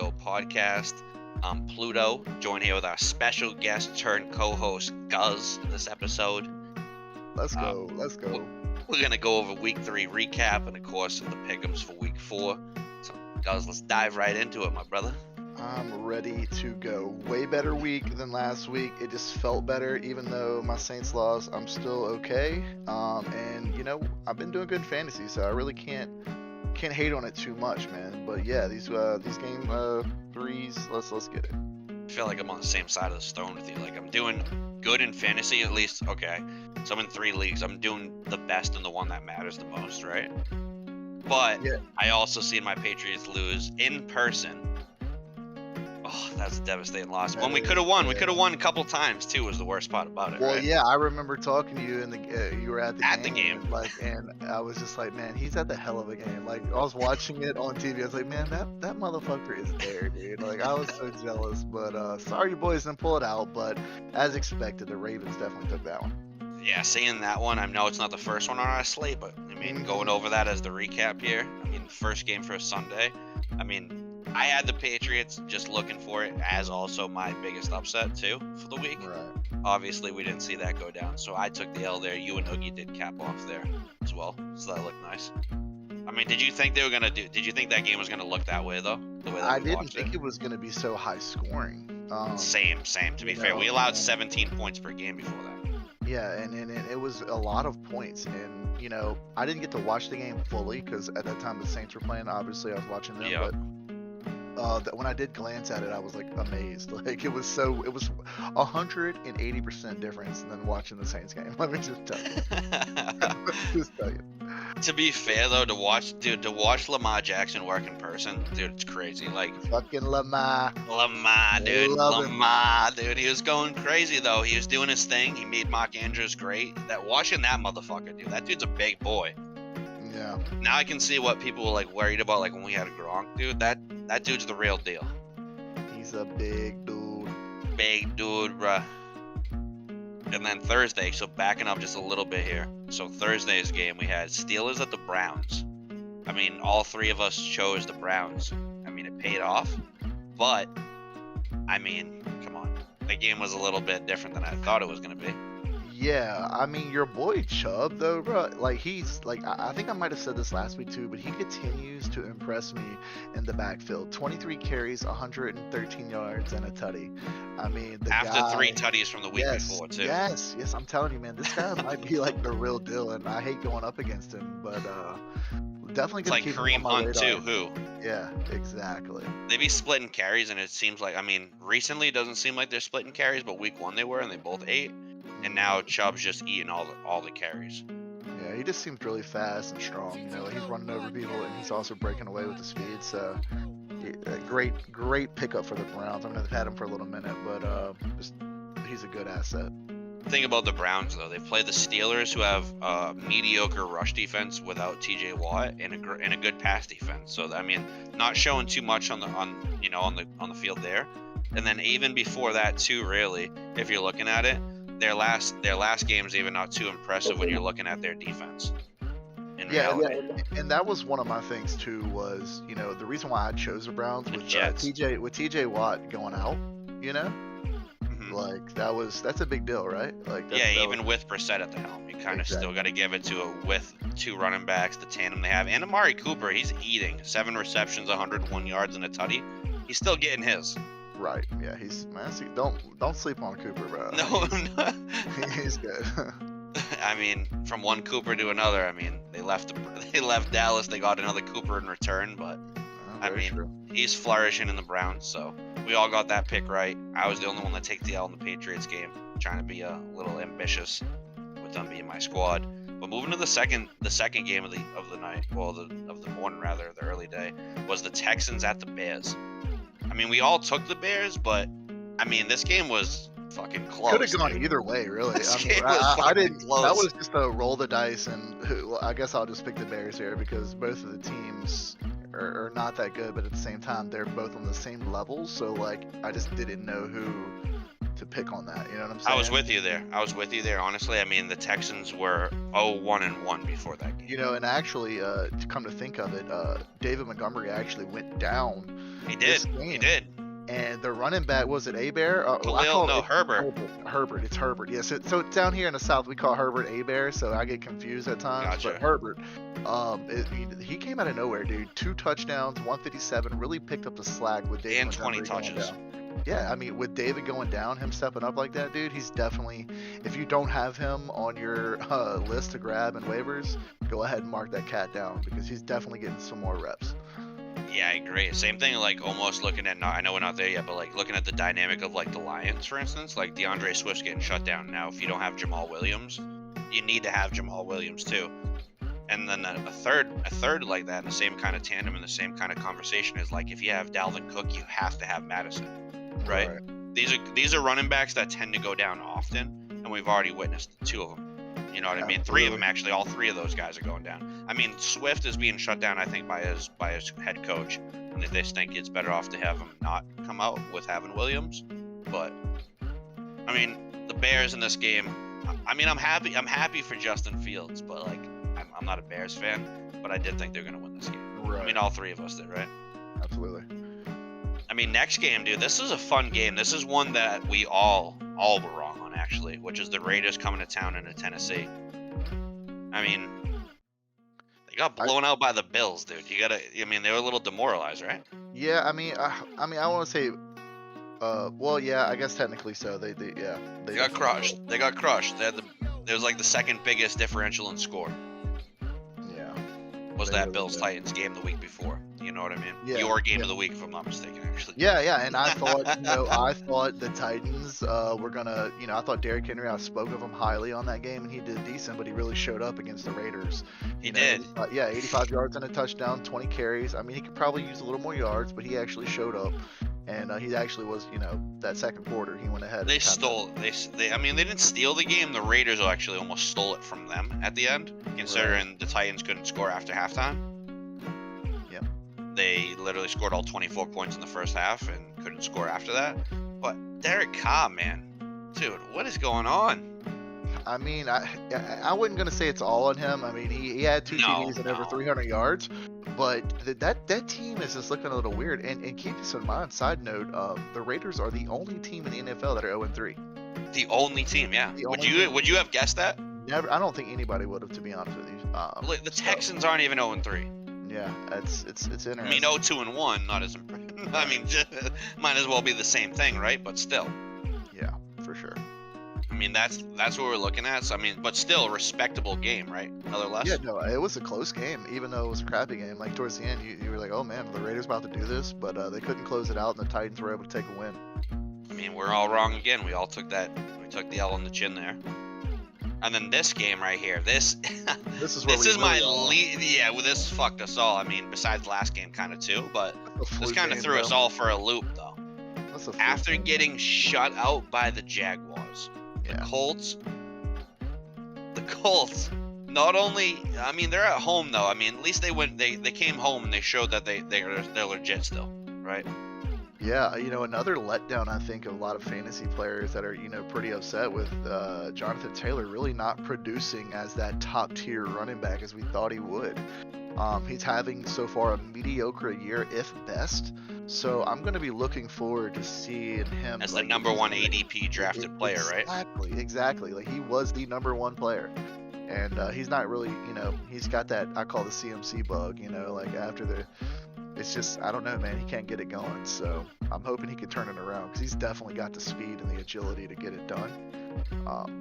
TTO Podcast. I'm Pluto, joined here with our special guest turned co-host Guz this episode. Let's go. We're going to go over Week 3 recap and, of course, the pick'ems for Week 4. So, Guz, let's dive right into it, my brother. I'm ready to go. Way better week than last week. It just felt better, even though my Saints lost. I'm still okay. And you know, I've been doing good in fantasy, so I really can't hate on it too much, man. But yeah, these game threes. Let's get it. I feel like I'm on the same side of the stone with you. Like, I'm doing good in fantasy, at least. Okay, so I'm in 3 leagues. I'm doing the best in the one that matters the most, right? But yeah. I also seen my Patriots lose in person. Oh, that's a devastating loss. When we could have won. We could have won a couple times too. Was the worst part about it. Well, right? Yeah, I remember talking to you you were at the game. Like, and I was just like, man, he's at the hell of a game. Like, I was watching it on TV. I was like, man, that motherfucker is there, dude. Like, I was so jealous. But sorry, you boys didn't pull it out. But as expected, the Ravens definitely took that one. Yeah, seeing that one, I know it's not the first one on our slate, but I mean, going over that as the recap here. I mean, first game for a Sunday. I mean, I had the Patriots just looking for it as also my biggest upset too for the week. Right. Obviously, we didn't see that go down, so I took the L there. You and Oogie did cap off there as well, so that looked nice. I mean, did you think they were gonna do? Did you think that game was gonna look that way though? The way that I didn't think it was gonna be so high scoring. Same. To be fair, we allowed 17 points per game before that. Yeah, and it was a lot of points, and you know, I didn't get to watch the game fully because at that time the Saints were playing. Obviously, I was watching them, but when I did glance at it, I was like amazed. Like it was 180% difference than watching the Saints game. Let me just tell you. To be fair though, to watch Lamar Jackson work in person, dude, it's crazy. Like fucking Lamar, dude, dude, he was going crazy though. He was doing his thing. He made Mark Andrews great. Watching that motherfucker, dude, that dude's a big boy. Yeah. Now I can see what people were like worried about, like when we had Gronk, dude. That dude's the real deal. He's a big dude. Big dude, bruh. And then Thursday, so backing up just a little bit here. So Thursday's game, we had Steelers at the Browns. I mean, all 3 of us chose the Browns. I mean, it paid off. But, I mean, come on. The game was a little bit different than I thought it was going to be. Yeah, I mean, your boy Chubb, though, bro, like, he's, like, I think I might have said this last week, too, but he continues to impress me in the backfield. 23 carries, 113 yards, and a tutty. I mean, After 3 tutties from the week before, too. Yes, I'm telling you, man, this guy might be, like, the real deal, and I hate going up against him, but, definitely gonna keep Kareem him on my Hunt, radar. too, who? Yeah, exactly. They be splitting carries, and it seems like, I mean, recently it doesn't seem like they're splitting carries, but week 1 they were, and they both ate. And now Chubb's just eating all the carries. Yeah, he just seems really fast and strong. You know, he's running over people, and he's also breaking away with the speed. So, great pickup for the Browns. I mean, they've had him for a little minute, but he's a good asset. The thing about the Browns, though, they play the Steelers, who have mediocre rush defense without T.J. Watt and a good pass defense. So, I mean, not showing too much on the field there. And then even before that, too, really, if you're looking at it. Their last game's even not too impressive when you're looking at their defense. Yeah, and that was one of my things too. Was, you know, the reason why I chose the Browns with TJ Watt going out. You know, like that's a big deal, right? Like even with Brissett at the helm, you kind of still got to give it to it with 2 running backs, the tandem they have, and Amari Cooper. He's eating 7 receptions, 101 yards, and a tutty. He's still getting his. Right, yeah, don't sleep on Cooper, bro. No, he's good. I mean, from one Cooper to another. I mean, they left Dallas. They got another Cooper in return, but he's flourishing in the Browns. So we all got that pick right. I was the only one that take the L in the Patriots game, trying to be a little ambitious with them being my squad. But moving to the second game of the night, well, of the morning rather, the early day, was the Texans at the Bears. I mean, we all took the Bears, but I mean, this game was fucking close. Could have gone either way, really. I didn't. Close. That was just a roll the dice, and I guess I'll just pick the Bears here because both of the teams are not that good, but at the same time, they're both on the same level. So, like, I just didn't know who to pick on that. You know what I'm saying? I was with you there. Honestly, I mean, the Texans were 0-1-1 before that game. You know, and actually, to come to think of it, David Montgomery actually went down He did. He did. And the running back, was it Abear? Herbert. Herbert. It's Herbert. Yeah. So down here in the South, we call Herbert Abear, so I get confused at times. Gotcha. But Herbert, he came out of nowhere, dude. 2 touchdowns, 157. Really picked up the slack with David. And 20 touches. Yeah, I mean, with David going down, him stepping up like that, dude, he's definitely. If you don't have him on your list to grab in waivers, go ahead and mark that cat down because he's definitely getting some more reps. Yeah, I agree. Same thing, like almost looking at, I know we're not there yet, but like looking at the dynamic of like the Lions, for instance, like DeAndre Swift's getting shut down now. If you don't have Jamal Williams, you need to have Jamal Williams too. And then a third like that in the same kind of tandem in the same kind of conversation is like if you have Dalvin Cook, you have to have Madison, right? These are running backs that tend to go down often, and we've already witnessed 2 of them. You know what I mean? 3 of them actually. All 3 of those guys are going down. I mean, Swift is being shut down, I think, by his head coach, and they think it's better off to have him not come out with having Williams. But I mean, the Bears in this game. I mean, I'm happy for Justin Fields, but like, I'm not a Bears fan, but I did think they're gonna win this game. Right. I mean, all 3 of us did, right? Absolutely. I mean, next game, dude. This is a fun game. This is one that we all were wrong on, actually, which is the Raiders coming to town into Tennessee. I mean, they got blown out by the Bills, dude. I mean, they were a little demoralized, right? Yeah, I mean, I want to say, well, yeah, I guess technically so. They got crushed. They got crushed. It was like the second biggest differential in score. Yeah. Was that Bills-Titans game the week before? You know what I mean? Yeah, Your game of the week, if I'm not mistaken, actually. Yeah, and I thought, I thought the Titans were gonna, I thought Derrick Henry, I spoke of him highly on that game, and he did decent, but he really showed up against the Raiders. He did. 85 yards and a touchdown, 20 carries. I mean, he could probably use a little more yards, but he actually showed up. And he actually was, that second quarter, he went ahead. They stole. I mean, they didn't steal the game. The Raiders actually almost stole it from them at the end, considering the Titans couldn't score after halftime. Yeah. They literally scored all 24 points in the first half and couldn't score after that. But Derek Carr, man, dude, what is going on? I mean, I wasn't gonna say it's all on him. I mean, he had 2 TDs and over 300 yards, but that team is just looking a little weird. And keep this in mind. Side note: the Raiders are the only team in the NFL that are 0-3. The only team, yeah. Would you have guessed that? Never. I don't think anybody would have, to be honest with you. The Texans aren't even 0-3. Yeah, it's interesting. I mean, 0-2-1, not as impressive. I mean, might as well be the same thing, right? But still. Yeah, for sure. I mean, that's what we're looking at. So, I mean, but still a respectable game, right? Nonetheless. Yeah, no, it was a close game, even though it was a crappy game. Like towards the end, you were like, oh man, the Raiders about to do this, but they couldn't close it out, and the Titans were able to take a win. I mean, we're all wrong again. We all took that. We took the L on the chin there. And then this game right here, this is where this fucked us all. I mean, besides last game kind of too, but this kind of threw us all for a loop though. After getting shut out by the Jaguars, the Colts, not only, I mean, they're at home though. I mean, at least they came home and they showed that they're legit still, right? Yeah, another letdown, I think, of a lot of fantasy players that are, pretty upset with Jonathan Taylor really not producing as that top tier running back as we thought he would. He's having so far a mediocre year, if best. So I'm going to be looking forward to seeing him as the number 1 ADP drafted player, right? Exactly. Like he was the number 1 player. And he's not really, he's got that, I call the CMC bug, like after it's just, I don't know, man. He can't get it going. So I'm hoping he can turn it around because he's definitely got the speed and the agility to get it done.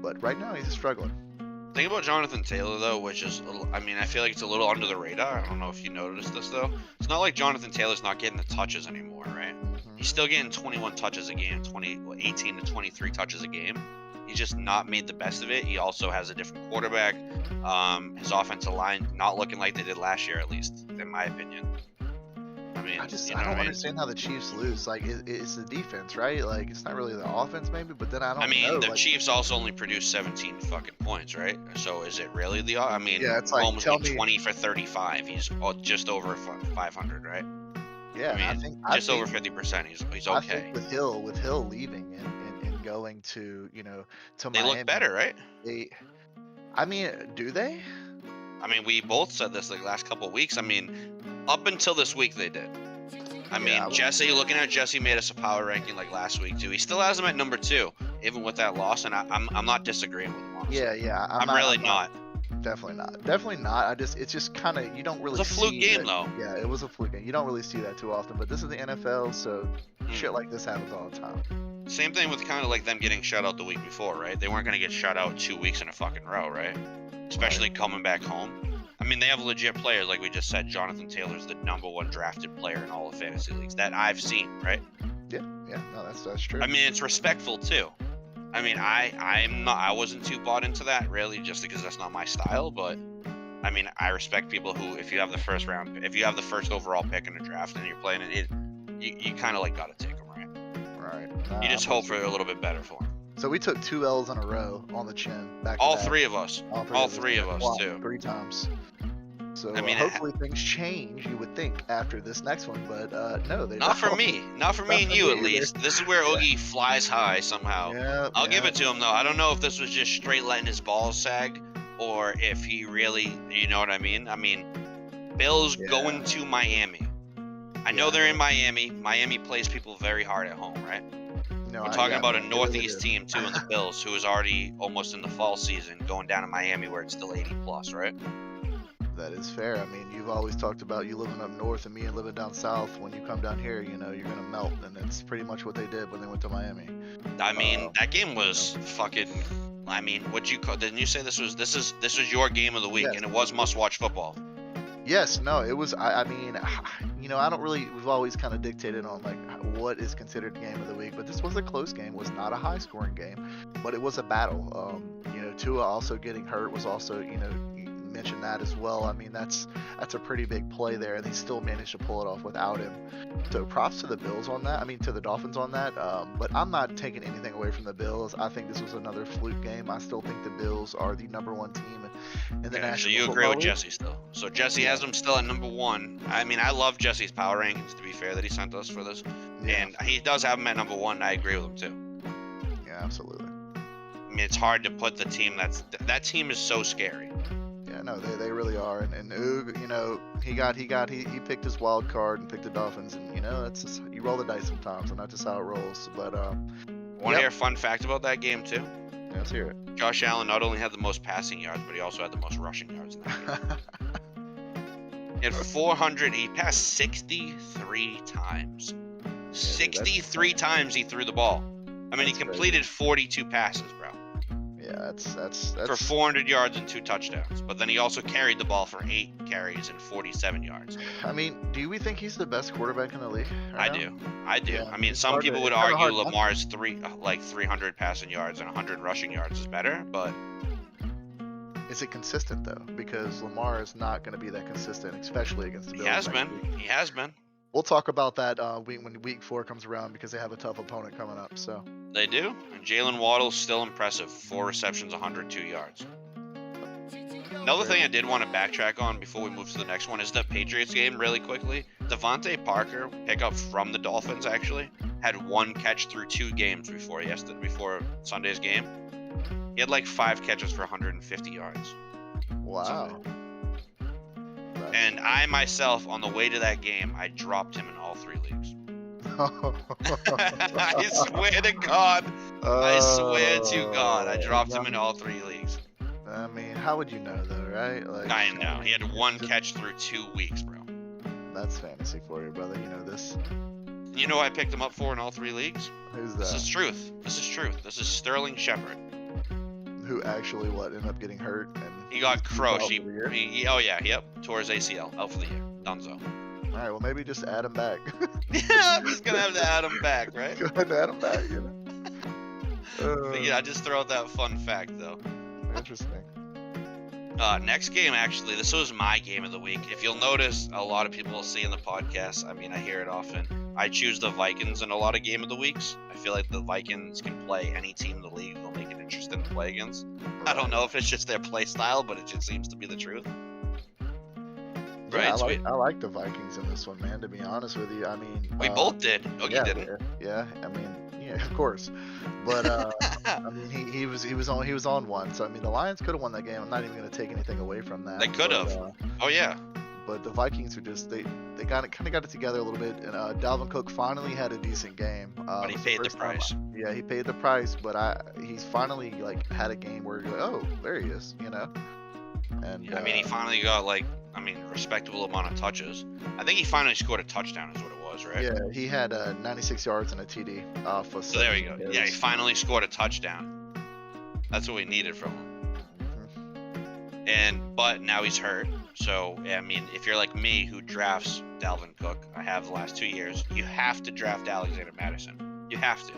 But right now he's struggling. The thing about Jonathan Taylor, though, which is, I mean, I feel like it's a little under the radar. I don't know if you noticed this, though. It's not like Jonathan Taylor's not getting the touches anymore, right? Mm-hmm. He's still getting 21 touches a game, 18 to 23 touches a game. He's just not made the best of it. He also has a different quarterback. His offensive line not looking like they did last year, at least, in my opinion. I mean, I don't understand how the Chiefs lose. Like, it's the defense, right? Like, it's not really the offense, maybe. But then I don't know. I mean, the Chiefs also only produced 17 fucking points, right? So is it really the? I mean, yeah, it's like, almost 20 for 35. He's just over 500, right? Yeah, I mean, just over 50%. He's okay. I think with Hill leaving and going to to Miami, they look better, right? I mean, do they? I mean, we both said this like last couple of weeks. I mean, up until this week they did. I mean, Jesse, looking at Jesse made us a power ranking like last week too. He still has him at number 2, even with that loss, and I'm not disagreeing with him. Honestly. Yeah. I'm really not. Definitely not. It's just kind of, you don't really. It's a fluke game that, though. Yeah, it was a fluke game. You don't really see that too often, but this is the NFL, so shit like this happens all the time. Same thing with kind of like them getting shut out the week before, right? They weren't gonna get shut out 2 weeks in a fucking row, right? Especially coming back home. I mean, they have legit players, like we just said. Jonathan Taylor's the number 1 drafted player in all of fantasy leagues that I've seen, right? Yeah, no, that's true. I mean, it's respectful too. I mean, I wasn't too bought into that really, just because that's not my style. But I mean, I respect people who, if you have the first overall pick in the draft and you're playing it, you kind of like gotta take them, right? Right. You just hope for a little bit better for them. So we took 2 L's in a row on the chin. All three of us. All three of us too. 3 times. So I mean, hopefully things change, you would think, after this next one, but no, they don't. Not for me and you at least. This is where Oogie flies high somehow. I'll give it to him though. I don't know if this was just straight letting his balls sag, or if he really, you know what I mean? I mean, Bills going to Miami. I know they're in Miami. Miami plays people very hard at home, right? No, we're talking about a Northeast team too in the Bills, who is already almost in the fall season, going down to Miami where it's still 80 plus, right? That is fair. I mean, you've always talked about you living up north and me living down south. When you come down here, you know, you're going to melt. And that's pretty much what they did when they went to Miami. I mean, that game was fucking, I mean, what'd you call, didn't you say this was your game of the week, and it was must-watch football? Yes, no, it was, I mean, you know, we've always kind of dictated on, like, what is considered game of the week. But this was a close game. It was not a high-scoring game, but it was a battle. You know, Tua also getting hurt was also, you know, mention that as well. I mean, that's a pretty big play there, and they still managed to pull it off without him. So props to the Bills on that. I mean, to the Dolphins on that. But I'm not taking anything away from the Bills. I think this was another fluke game. I still think the Bills are the number 1 team in the National So you agree with Jesse still? So Jesse has them still at number 1. I mean, I love Jesse's power rankings, to be fair, that he sent us for this, and he does have them at number 1. And I agree with him too. Yeah, absolutely. I mean, it's hard to put the team that team is so scary. No, they really are, and Oog, you know, he picked his wild card and picked the Dolphins, and you know, that's just, you roll the dice sometimes, and that's just how it rolls. But want to hear a fun fact about that game too? Yeah, let's hear it. Josh Allen not only had the most passing yards, but he also had the most rushing yards in that game. He had 400. He passed 63 times. 63 times he threw the ball. I mean, he completed crazy. 42 passes, bro. Yeah, that's for 400 yards and 2 touchdowns. But then he also carried the ball for 8 carries and 47 yards. I mean, do we think he's the best quarterback in the league? I do. Yeah, I mean, some people would argue Lamar's 300 passing yards and 100 rushing yards is better, but is it consistent though? Because Lamar is not going to be that consistent, especially against the Bills. He has been. We'll talk about that when week 4 comes around, because they have a tough opponent coming up. So they do. And Jalen Waddle's still impressive. 4 receptions, 102 yards. Another thing I did want to backtrack on before we move to the next one is the Patriots game really quickly. Devontae Parker, pickup from the Dolphins actually, had 1 catch through 2 games before Sunday's game. He had like 5 catches for 150 yards. Wow. And I myself, on the way to that game, I dropped him in all 3 leagues. I swear to God. I dropped him in all 3 leagues. I mean, how would you know though, right? Like, I know. He had 1 catch through 2 weeks, bro. That's fantasy for you, brother. You know this. You know who I picked him up for in all 3 leagues? Who's that? This is truth. This is Sterling Shepard. Who actually ended up getting hurt, and he got crushed. Tore his ACL, out for the year. Dunzo. All right, well maybe just add him back. Yeah, I'm just gonna have to add him back, right? Go ahead and add him back, you know. I just throw out that fun fact though. Interesting. Next game, actually, this was my game of the week. If you'll notice, a lot of people will see in the podcast, I mean, I hear it often, I choose the Vikings in a lot of game of the weeks. I feel like the Vikings can play any team in the league. They'll make it interesting to play against. I don't know if it's just their play style, but it just seems to be the truth. Yeah, I like the Vikings in this one, man, to be honest with you. I mean, we both did. Oogie didn't. Yeah, I mean, yeah, of course. But I mean, he was on one. So I mean, the Lions could have won that game. I'm not even going to take anything away from that. They could have. Oh yeah. but the Vikings are just they kind of got it together a little bit, and Dalvin Cook finally had a decent game. But he paid the price. Yeah, he paid the price, but he's finally like had a game where you're like, oh, there he is, you know. And yeah, I mean, he finally got respectable amount of touches. I think he finally scored a touchdown, is what it was, right? Yeah, he had 96 yards and a TD off of. So there you go. Yeah, he finally scored a touchdown. That's what we needed from him. But now he's hurt. So, I mean, if you're like me who drafts Dalvin Cook, I have the last 2 years, you have to draft Alexander Mattison. You have to.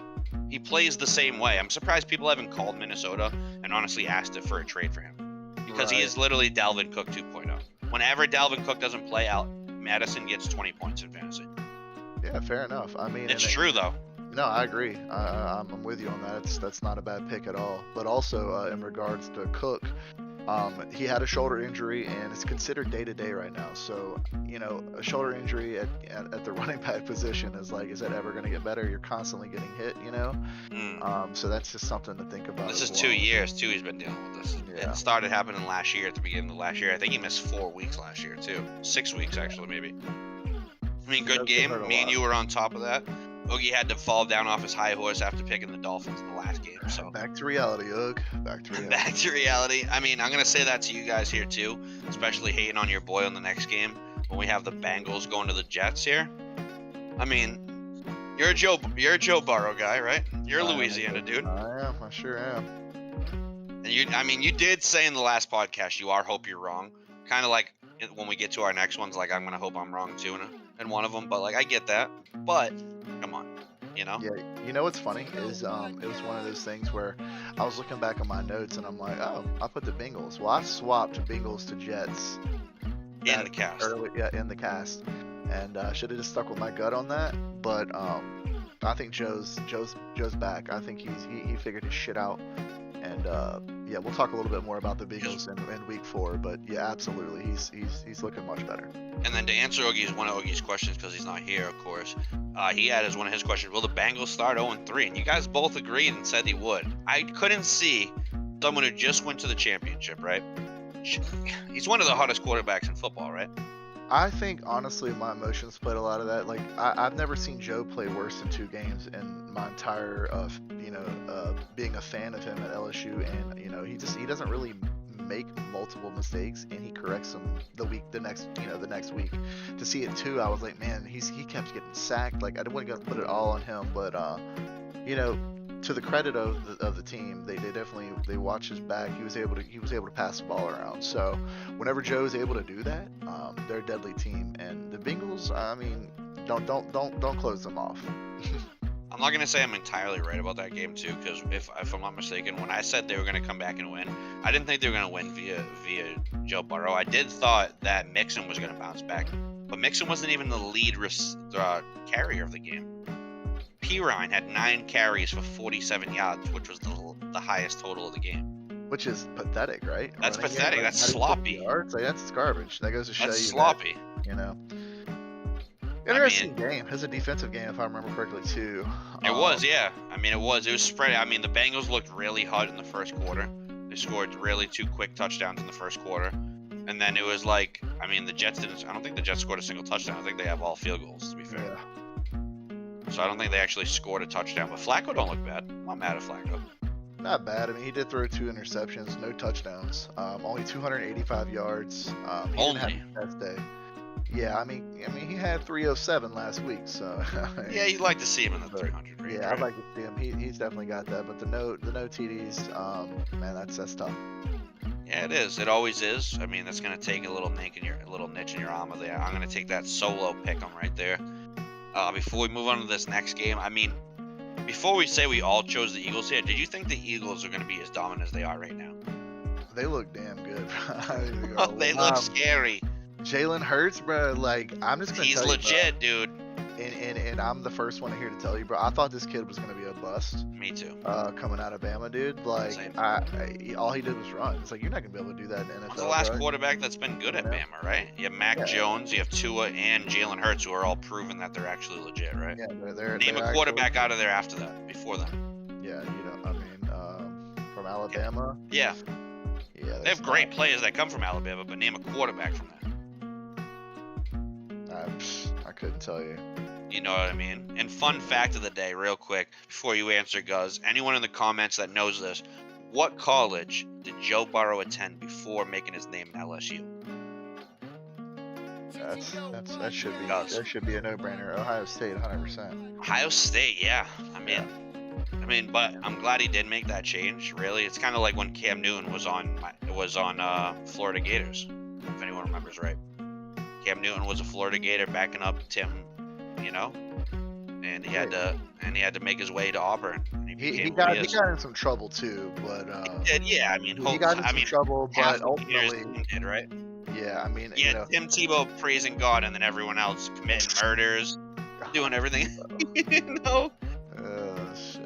He plays the same way. I'm surprised people haven't called Minnesota and honestly asked it for a trade for him. Because he is literally Dalvin Cook 2.0. Whenever Dalvin Cook doesn't play out, Madison gets 20 points in fantasy. Yeah, fair enough. I mean, it's true, though. No, I agree. I'm with you on that. That's not a bad pick at all. But also, in regards to Cook, he had a shoulder injury, and it's considered day-to-day right now. So, you know, a shoulder injury at the running back position is like, is that ever going to get better? You're constantly getting hit, you know? So that's just something to think about. This is 2 years, too, he's been dealing with this. Yeah. It started happening last year, at the beginning of last year. I think he missed 4 weeks last year, too. 6 weeks, actually, maybe. I mean, good game. Me and you were on top of that. Oogie had to fall down off his high horse after picking the Dolphins in the last game. So back to reality, Oog. Back to reality. Back to reality. I mean, I'm gonna say that to you guys here too, especially hating on your boy on the next game when we have the Bengals going to the Jets here. I mean, you're a Joe Burrow guy, right? You're a Louisiana dude. I am. I sure am. And you did say in the last podcast you hope you're wrong. Kind of like when we get to our next ones, like I'm gonna hope I'm wrong too in one of them. But like I get that. But come on, you know. Yeah, you know what's funny is it was one of those things where I was looking back on my notes and I'm like, oh, I put the Bengals. Well, I swapped Bengals to Jets in the cast. In the cast, and should have just stuck with my gut on that. But I think Joe's back. I think he figured his shit out. And yeah, we'll talk a little bit more about the Bengals in week 4. But yeah, absolutely, he's looking much better. And then to answer one of Oogie's questions, because he's not here, of course, he had as one of his questions, will the Bengals start 0-3? And you guys both agreed and said he would. I couldn't see someone who just went to the championship, right? He's one of the hottest quarterbacks in football, right? I think, honestly, my emotions played a lot of that. Like, I've never seen Joe play worse than 2 games in my entire, being a fan of him at LSU. And, you know, he doesn't really make multiple mistakes, and he corrects them the next week. To see it too, I was like, man, he kept getting sacked. Like, I didn't want to put it all on him, but to the credit of the team, they watched his back. He was able to pass the ball around. So whenever Joe's able to do that, they're a deadly team. And the Bengals, I mean, don't close them off. I'm not gonna say I'm entirely right about that game too, because if I'm not mistaken, when I said they were gonna come back and win, I didn't think they were gonna win via Joe Burrow. I did thought that Mixon was gonna bounce back, but Mixon wasn't even the lead carrier of the game. Pirine had 9 carries for 47 yards, which was the highest total of the game. Which is pathetic, right? That's pathetic. That's sloppy. Yards. Like, that's garbage. That goes to show you. That's sloppy. That, you know. Interesting game. It was a defensive game, if I remember correctly, too. It was, yeah. I mean, it was spread. I mean, the Bengals looked really hot in the first quarter. They scored really 2 quick touchdowns in the first quarter. And then it was like, I mean, the Jets didn't. I don't think the Jets scored a single touchdown. I think they have all field goals, to be fair. Yeah. So I don't think they actually scored a touchdown. But Flacco don't look bad. I'm not mad at Flacco. Not bad. I mean, he did throw 2 interceptions, no touchdowns. Only 285 yards. He didn't have the best day. Yeah, I mean, he had 307 last week, so. Yeah, you'd like to see him in the 300 range. Yeah, I'd like to see him. He's definitely got that, but the no TDs, man, that's tough. Yeah, it is. It always is. I mean, that's gonna take a little niche in your armor there. I'm gonna take that solo pick 'em right there. Before we move on to this next game, I mean, before we say we all chose the Eagles here, did you think the Eagles are gonna be as dominant as they are right now? They look damn good. They look scary. Jalen Hurts, bro, like, I'm just gonna He's tell you, legit, dude. And I'm the first one here to tell you, bro. I thought this kid was gonna be a bust. Me too. Coming out of Bama, dude. Like, all he did was run. It's like, you're not gonna be able to do that in NFL. What's the last quarterback that's been good at Bama, right? You have Mac Jones, you have Tua, and Jalen Hurts, who are all proven that they're actually legit, right? Yeah, Name a quarterback out of there after that, before them. Yeah, I mean, from Alabama. Yeah. Yeah. They have great players that come from Alabama, but name a quarterback from that. I couldn't tell you. You know what I mean? And fun fact of the day, real quick, before you answer, Guz, anyone in the comments that knows this, what college did Joe Burrow attend before making his name in LSU? That should be a no-brainer. Ohio State, 100%. Ohio State, yeah. I mean, but I'm glad he did make that change. Really, it's kind of like when Cam Newton was on Florida Gators, if anyone remembers right. Cam Newton was a Florida Gator backing up Tim, you know, and he had to make his way to Auburn. And he got in some trouble too, but he did, yeah. I mean, he got in some trouble, but ultimately did, right? Yeah, I mean, yeah, Tim Tebow praising God, and then everyone else committing murders, doing everything, you know. Oh shit.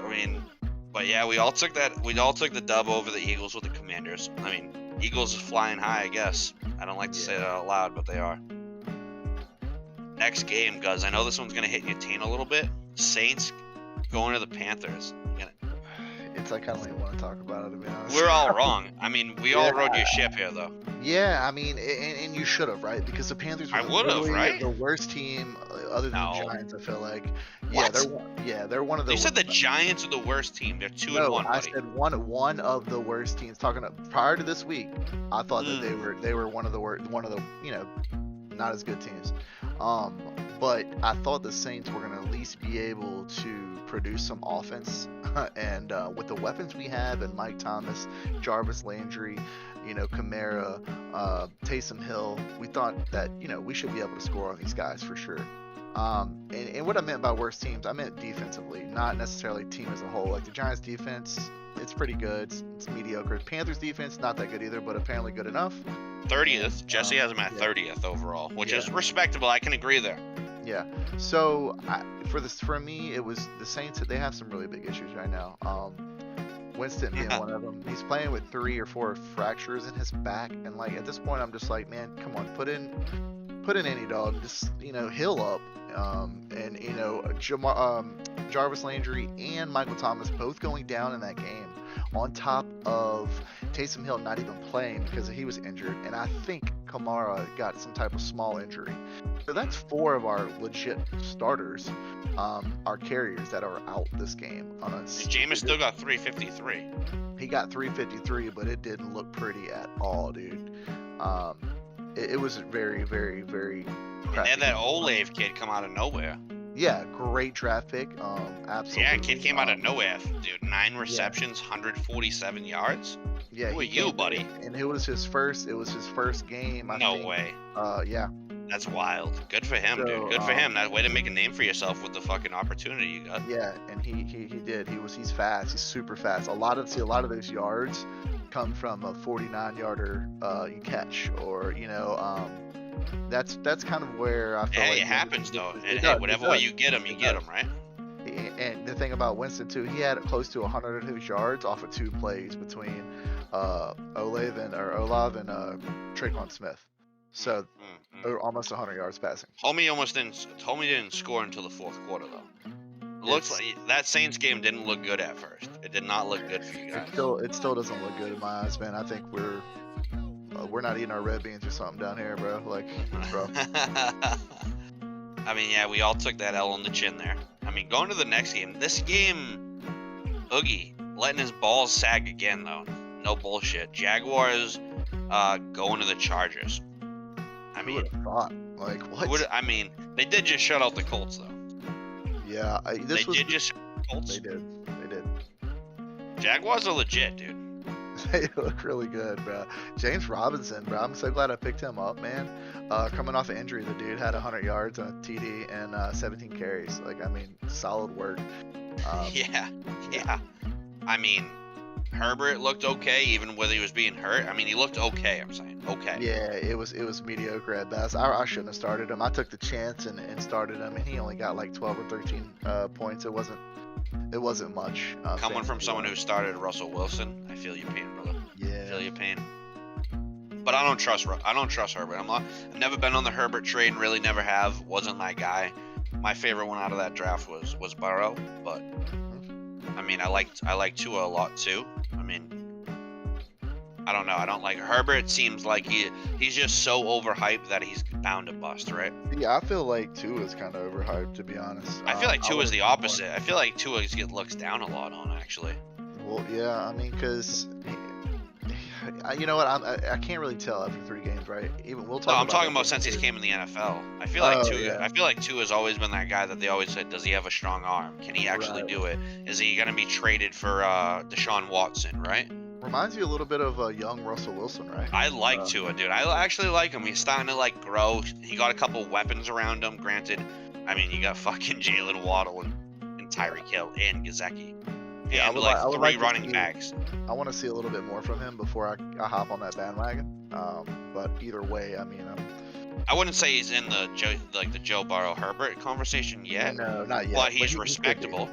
I mean, but yeah, we all took the dub over the Eagles with the Commanders. I mean, Eagles is flying high, I guess. I don't like to say that out loud, but they are. Next game, Guz. I know this one's gonna hit your taint a little bit. Saints going to the Panthers. I kind of don't want to talk about it, to be honest. We're all wrong. I mean, we all rode your ship here, though. Yeah, I mean, and you should have, right? Because the Panthers were right? the worst team other than the Giants, I feel like. What? They're one of the. You said the Giants are the worst team. They're 2-1. I said one of the worst teams. Prior to this week, I thought that they were one of the not as good teams. But I thought the Saints were going to at least be able to produce some offense, and with the weapons we have, and Mike Thomas, Jarvis Landry, Kamara, Taysom Hill, we thought that we should be able to score on these guys for sure. And what I meant by worst teams, I meant defensively, not necessarily team as a whole. Like the Giants defense, it's pretty good. It's mediocre. Panthers defense, not that good either, but apparently good enough. 30th. Jesse has him at 30th overall, which is respectable. I can agree there. Yeah. So for me, it was the Saints. They have some really big issues right now. Winston being one of them. He's playing with 3 or 4 fractures in his back, and like at this point, I'm just like, man, come on, put in any dog. Just heal up. And Jarvis Landry and Michael Thomas both going down in that game, on top of Taysom Hill not even playing because he was injured, and I think Kamara got some type of small injury. So that's 4 of our legit starters, our carriers that are out this game. Jameis still got 353. He got 353, but it didn't look pretty at all, dude. It was very, very, very crappy. And then that Olave kid come out of nowhere. Yeah, great draft pick. Absolutely. Yeah, kid came out of nowhere, dude. 9 receptions, 147 yards. Yeah. Who are you, buddy? And it was his first game. I think. Way. Yeah. That's wild. Good for him, dude. Good for him. That way to make a name for yourself with the fucking opportunity you got. Yeah, and he did. He's fast. He's super fast. A lot of those yards come from a 49-yarder catch, or that's kind of where I feel like it happens though. And whatever way you get him, right? And the thing about Winston too, he had close to 100 of his yards off of 2 plays between Olave and Traquan Smith. So almost 100 yards passing. Homie didn't score until the 4th quarter though. Looks like that Saints game didn't look good at first. It did not look good for you guys. It still doesn't look good in my eyes, man. I think we're not eating our red beans or something down here, bro. Like, bro. I mean, yeah, we all took that L on the chin there. I mean, going to the next game. This game, Oogie letting his balls sag again, though. No bullshit. Jaguars going to the Chargers. I mean, who would have thought? Like, what? They did just shut out the Colts, though. Yeah, they did just shut out the Colts. They did. Jaguars are legit, dude. They look really good, bro. James Robinson, bro. I'm so glad I picked him up, man. Coming off an injury, the dude had 100 yards on a TD and 17 carries. Like, I mean, solid work. Yeah. I mean, Herbert looked okay, even whether he was being hurt. I mean, he looked okay. I'm saying okay. Yeah, it was mediocre at best. I shouldn't have started him. I took the chance and started him, and he only got like 12 or 13 points. It wasn't much. Coming from someone who started Russell Wilson, I feel your pain, brother. Yeah. I feel your pain. But I don't trust Herbert. I've never been on the Herbert train. Really, never have. Wasn't my guy. My favorite one out of that draft was Burrow. But I mean, I like Tua a lot too. I mean, I don't know. I don't like Herbert. Seems like he's just so overhyped that he's bound to bust, right? Yeah, I feel like Tua is kind of overhyped, to be honest. I feel like Tua is the would've opposite. I feel like Tua looks down a lot on, actually. Well, yeah, I mean, because you know what? I can't really tell after 3 games, right? Even we'll talk. No, I'm talking about since he's came in the NFL. I feel like Tua has always been that guy that they always said, does he have a strong arm? Can he actually do it? Is he gonna be traded for Deshaun Watson, right? Reminds you a little bit of a young Russell Wilson, right? I like Tua, dude. I actually like him. He's starting to like grow. He got a couple weapons around him. Granted, I mean, you got fucking Jalen Waddle and Tyreek Hill and Gesicki. Yeah, and I would three like running backs. I want to see a little bit more from him before I hop on that bandwagon. But either way, I mean, I wouldn't say he's in the Joe Burrow Herbert conversation yet. No, not yet. But he's respectable,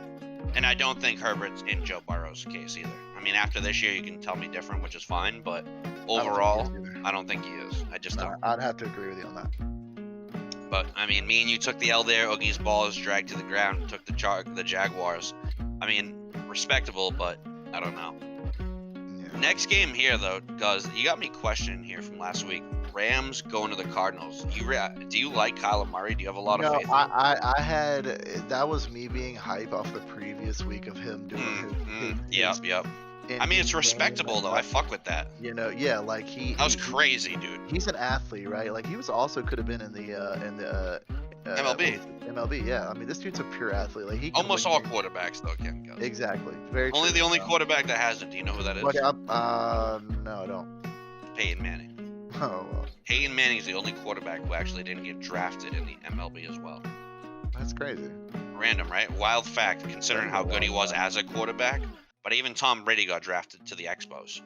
and I don't think Herbert's in Joe Burrow's case either. I mean, after this year, you can tell me different, which is fine. But overall, I don't think he is. I just don't. I'd have to agree with you on that. But I mean, me and you took the L there. Oogie's ball is dragged to the ground. Took the Jaguars. I mean, respectable, but I don't know. Yeah. Next game here, though, because you got me questioning here from last week. Rams going to the Cardinals. Do you like Kyler Murray? Do you have a lot of faith? I had that was me being hype off the previous week of him doing his Yep. I mean, it's respectable though. I fuck with that. You know, yeah, like that was crazy, dude. He's an athlete, right? Like he was also could have been in the MLB. MLB, yeah. I mean, this dude's a pure athlete. Like he almost all quarterbacks though can go. Exactly. Very. The only quarterback that hasn't. Do you know who that is? No, I don't. Peyton Manning. Oh. Well. Peyton Manning is the only quarterback who actually didn't get drafted in the MLB as well. That's crazy. Random, right? Wild fact, considering how good he was as a quarterback. But even Tom Brady got drafted to the Expos.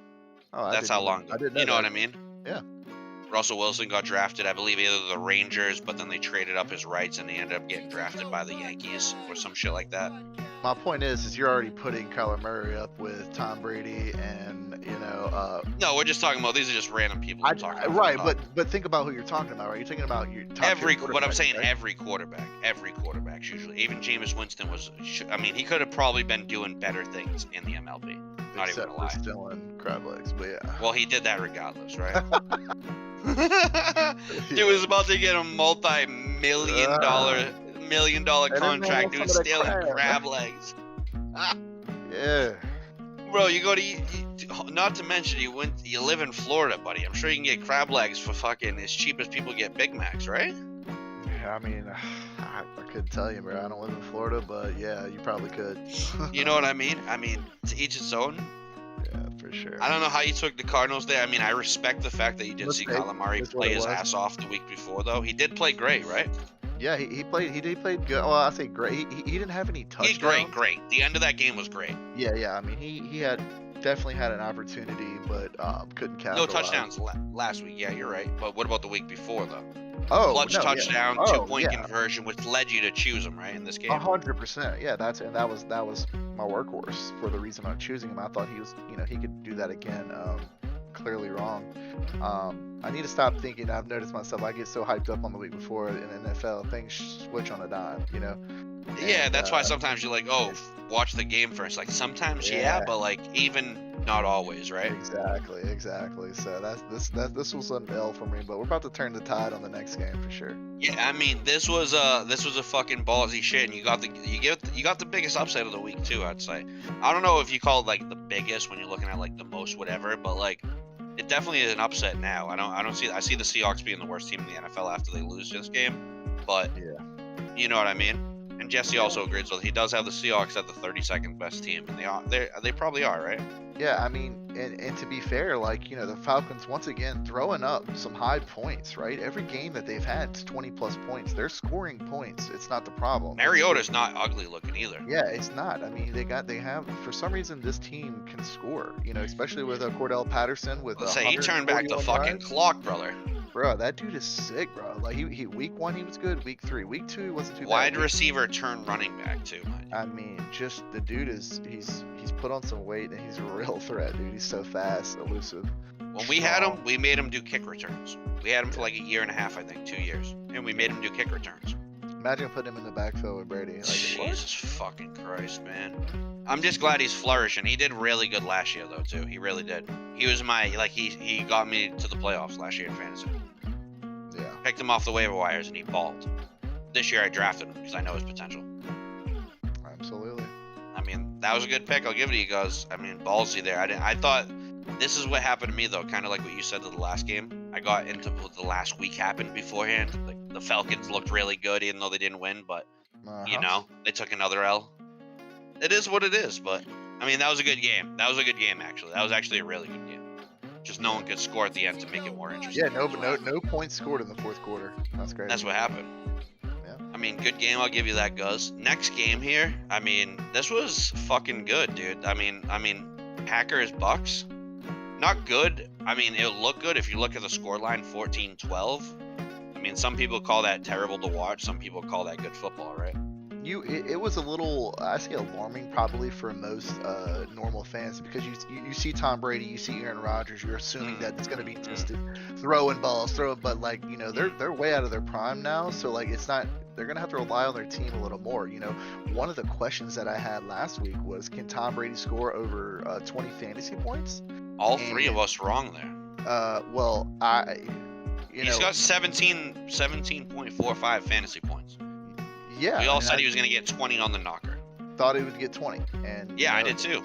Oh, that's how long. You know what I mean? Yeah. Russell Wilson got drafted, I believe, either the Rangers, but then they traded up his rights and he ended up getting drafted by the Yankees or some shit like that. My point is you're already putting Kyler Murray up with Tom Brady and, you know... No, we're just talking about, these are just random people I'm talking about. Right, but think about who you're talking about, right? You're thinking about your top what I'm saying, right? Every quarterback's usually. Even Jameis Winston was... I mean, he could have probably been doing better things in the MLB. Not even gonna lie. Except for stealing crab legs, but yeah. Well, he did that regardless, right? Dude was about to get a multi-million dollar contract doing stealing crab legs. Yeah. Bro, you go to not to mention you live in Florida, buddy. I'm sure you can get crab legs for fucking as cheap as people get Big Macs, right? Yeah, I mean, I couldn't tell you, bro. I don't live in Florida, but yeah, you probably could. You know what I mean? I mean, to each its own. Yeah, for sure. I don't know how you took the Cardinals there. I mean, I respect the fact that you did see Kyler Murray play his ass off the week before, though. He did play great, right? Yeah, he played good. Well, I say great. He didn't have any touchdowns. Great. The end of that game was great. Yeah. I mean, he had definitely had an opportunity, but couldn't capitalize. No touchdowns last week. Yeah, you're right. But what about the week before, though? Oh, clutch touchdown, 2-point conversion, which led you to choose him, right, in this game. 100%. Yeah, that was my workhorse for the reason I'm choosing him. I thought he was, he could do that again. Clearly wrong. I need to stop thinking. I've noticed myself. I get so hyped up on the week before in NFL, things switch on a dime. Yeah, that's why sometimes you're like, oh, watch the game first. Like sometimes, yeah, but like even not always, right? Exactly. So this was an L for me, but we're about to turn the tide on the next game for sure. Yeah, I mean this was a fucking ballsy shit, and you got the biggest upset of the week too. I'd say. I don't know if you call it like the biggest when you're looking at like the most whatever, but like it definitely is an upset now. I see the Seahawks being the worst team in the NFL after they lose this game, but yeah, you know what I mean. And Jesse also agrees with. He does have the Seahawks at the 32nd best team, and they probably are, right? Yeah, I mean, and to be fair, like the Falcons once again throwing up some high points, right? Every game that they've had 20+ points. They're scoring points. It's not the problem. Mariota's not ugly looking either. Yeah, it's not. I mean, they have for some reason this team can score. Especially with Cordell Patterson with. Let's say he turned back the fucking clock, brother. Bro, that dude is sick, bro. Like he week 1 he was good. Week 3, week 2 he wasn't too bad. Wide receiver turned running back too. I mean, just the dude he's put on some weight and he's a real threat, dude. He's so fast, elusive. When we had him, we made him do kick returns. We had him for like a year and a half, I think, 2 years, and we made him do kick returns. Imagine putting him in the backfield with Brady. Like, Jesus fucking Christ, man. I'm just glad he's flourishing. He did really good last year, though, too. He really did. He was he got me to the playoffs last year in fantasy. Yeah. Picked him off the waiver wires, and he balled. This year I drafted him because I know his potential. Absolutely. I mean, that was a good pick. I'll give it to you guys. I mean, ballsy there. I thought this is what happened to me, though, kind of like what you said to the last game. I got into what the last week happened beforehand. Like, the Falcons looked really good, even though they didn't win, but, you know, they took another L. It is what it is, but, I mean, that was a good game. That was a good game, actually. That was actually a really good game. Just no one could score at the end to make it more interesting. Yeah, no points scored in the fourth quarter. That's great. That's what happened. Yeah. I mean, good game. I'll give you that, Gus. Next game here, I mean, this was fucking good, dude. I mean, Packers Bucks, not good. I mean, it looked good if you look at the scoreline, 14-12. I mean, some people call that terrible to watch. Some people call that good football, right? It was a little, I say, alarming probably for most normal fans, because you see Tom Brady, you see Aaron Rodgers, you're assuming that it's going to be just throwing balls, but like, you know, they're way out of their prime now, so like it's not, they're going to have to rely on their team a little more. You know, one of the questions that I had last week was, can Tom Brady score over 20 fantasy points? All three of us wrong there. Well, he's got 17.45 fantasy points. Yeah, we all said he was going to get 20 on the knocker. Thought he would get 20, and yeah, I did too.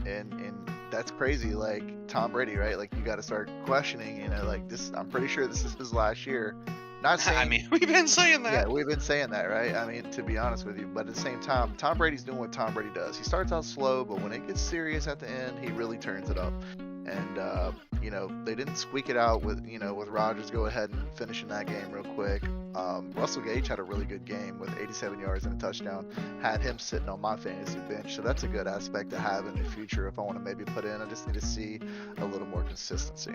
And that's crazy. Like Tom Brady, right? Like, you got to start questioning. You know, like this. I'm pretty sure this is his last year. Not saying. I mean, we've been saying that. Yeah, we've been saying that, right? I mean, to be honest with you, but at the same time, Tom Brady's doing what Tom Brady does. He starts out slow, but when it gets serious at the end, he really turns it up. And you know, they didn't squeak it out with Rodgers go ahead and finishing that game real quick. Russell Gage had a really good game with 87 yards and a touchdown. Had him sitting on my fantasy bench, so that's a good aspect to have in the future if I want to maybe put in. I just need to see a little more consistency.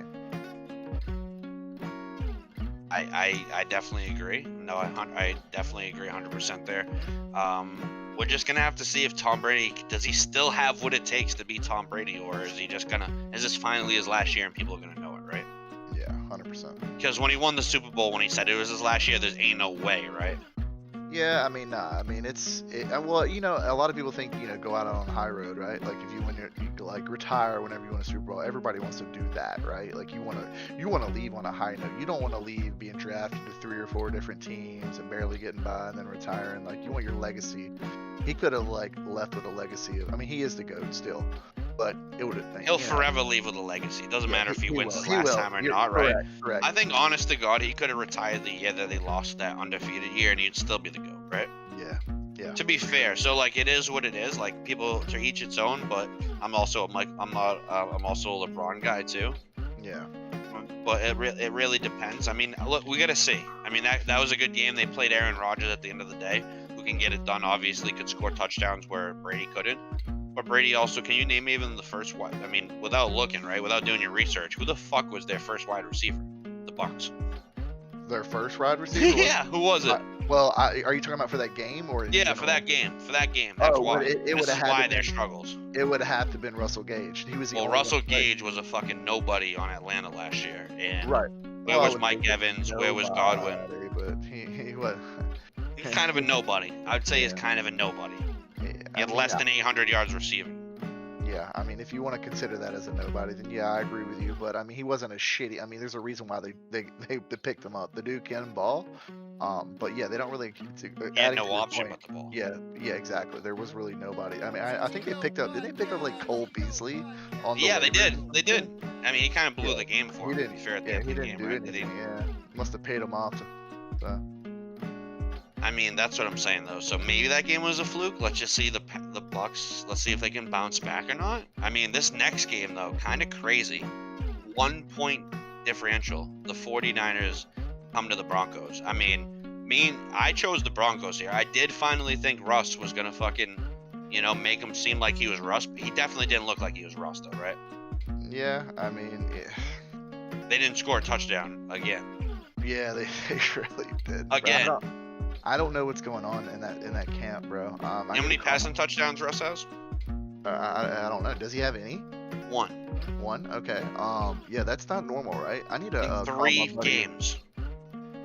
I definitely agree. No, I definitely agree 100% there. We're just gonna have to see if Tom Brady, does he still have what it takes to be Tom Brady, or is he just is this finally his last year and people are gonna know it, right? Yeah, 100%. Because when he won the Super Bowl, when he said it was his last year, there's ain't no way, right? Yeah, I mean, nah. I mean, well, you know, a lot of people think, you know, go out on the high road, right? Like, if you like retire whenever you win a Super Bowl, everybody wants to do that, right? Like, you want to leave on a high note. You don't want to leave being drafted to 3 or 4 different teams and barely getting by and then retiring. Like, you want your legacy. He could have like left with a legacy of. I mean, he is the GOAT still, but it would have. He'll forever leave with a legacy. It doesn't matter if he wins his last time or not, right? Correct. I think, honest to God, he could have retired the year that they lost that undefeated year, and he'd still be the GOAT, right? Yeah. To be fair, so like it is what it is. Like, people, to each its own. But I'm also a LeBron guy too. Yeah. But it really depends. I mean, look, we gotta see. I mean, that was a good game. They played Aaron Rodgers at the end of the day, who can get it done. Obviously, could score touchdowns where Brady couldn't. But Brady also, can you name even the first wide? I mean, without looking, right, without doing your research, who the fuck was their first wide receiver? The Bucs. Their first wide receiver? Yeah, who was it? Well, are you talking about for that game or? Yeah, for that game. That's why. It would have had why their struggles. It would have to been Russell Gage. He was the Russell Gage was a fucking nobody on Atlanta last year. And right. Where was Mike Evans? Where was Godwin? But he was. He's kind of a nobody. I would say he's kind of a nobody. Yeah, he had less than 800 yards receiving. Yeah, I mean, if you want to consider that as a nobody, then yeah, I agree with you. But I mean, he wasn't a shitty. I mean, there's a reason why they picked him up. The dude can ball. But yeah, they don't really. He had no option but the ball. Yeah, exactly. There was really nobody. I mean, I think they picked up. Did they pick up like Cole Beasley? They did. They did. I mean, he kind of blew the game for him. He didn't. Fair at the end of the game, do right? anything. Yeah, must have paid him off. I mean, that's what I'm saying, though. So maybe that game was a fluke. Let's just see the Bucs. Let's see if they can bounce back or not. I mean, this next game, though, kind of crazy. 1 point differential. The 49ers come to the Broncos. I mean, I chose the Broncos here. I did finally think Russ was going to fucking, make him seem like he was Russ. He definitely didn't look like he was Russ, though, right? Yeah, I mean, they didn't score a touchdown again. Yeah, they really did. Again. I don't know what's going on in that camp, bro. How many passing touchdowns Russ has? I don't know. Does he have any? One? Okay. Yeah, that's not normal, right? I need to 3 games.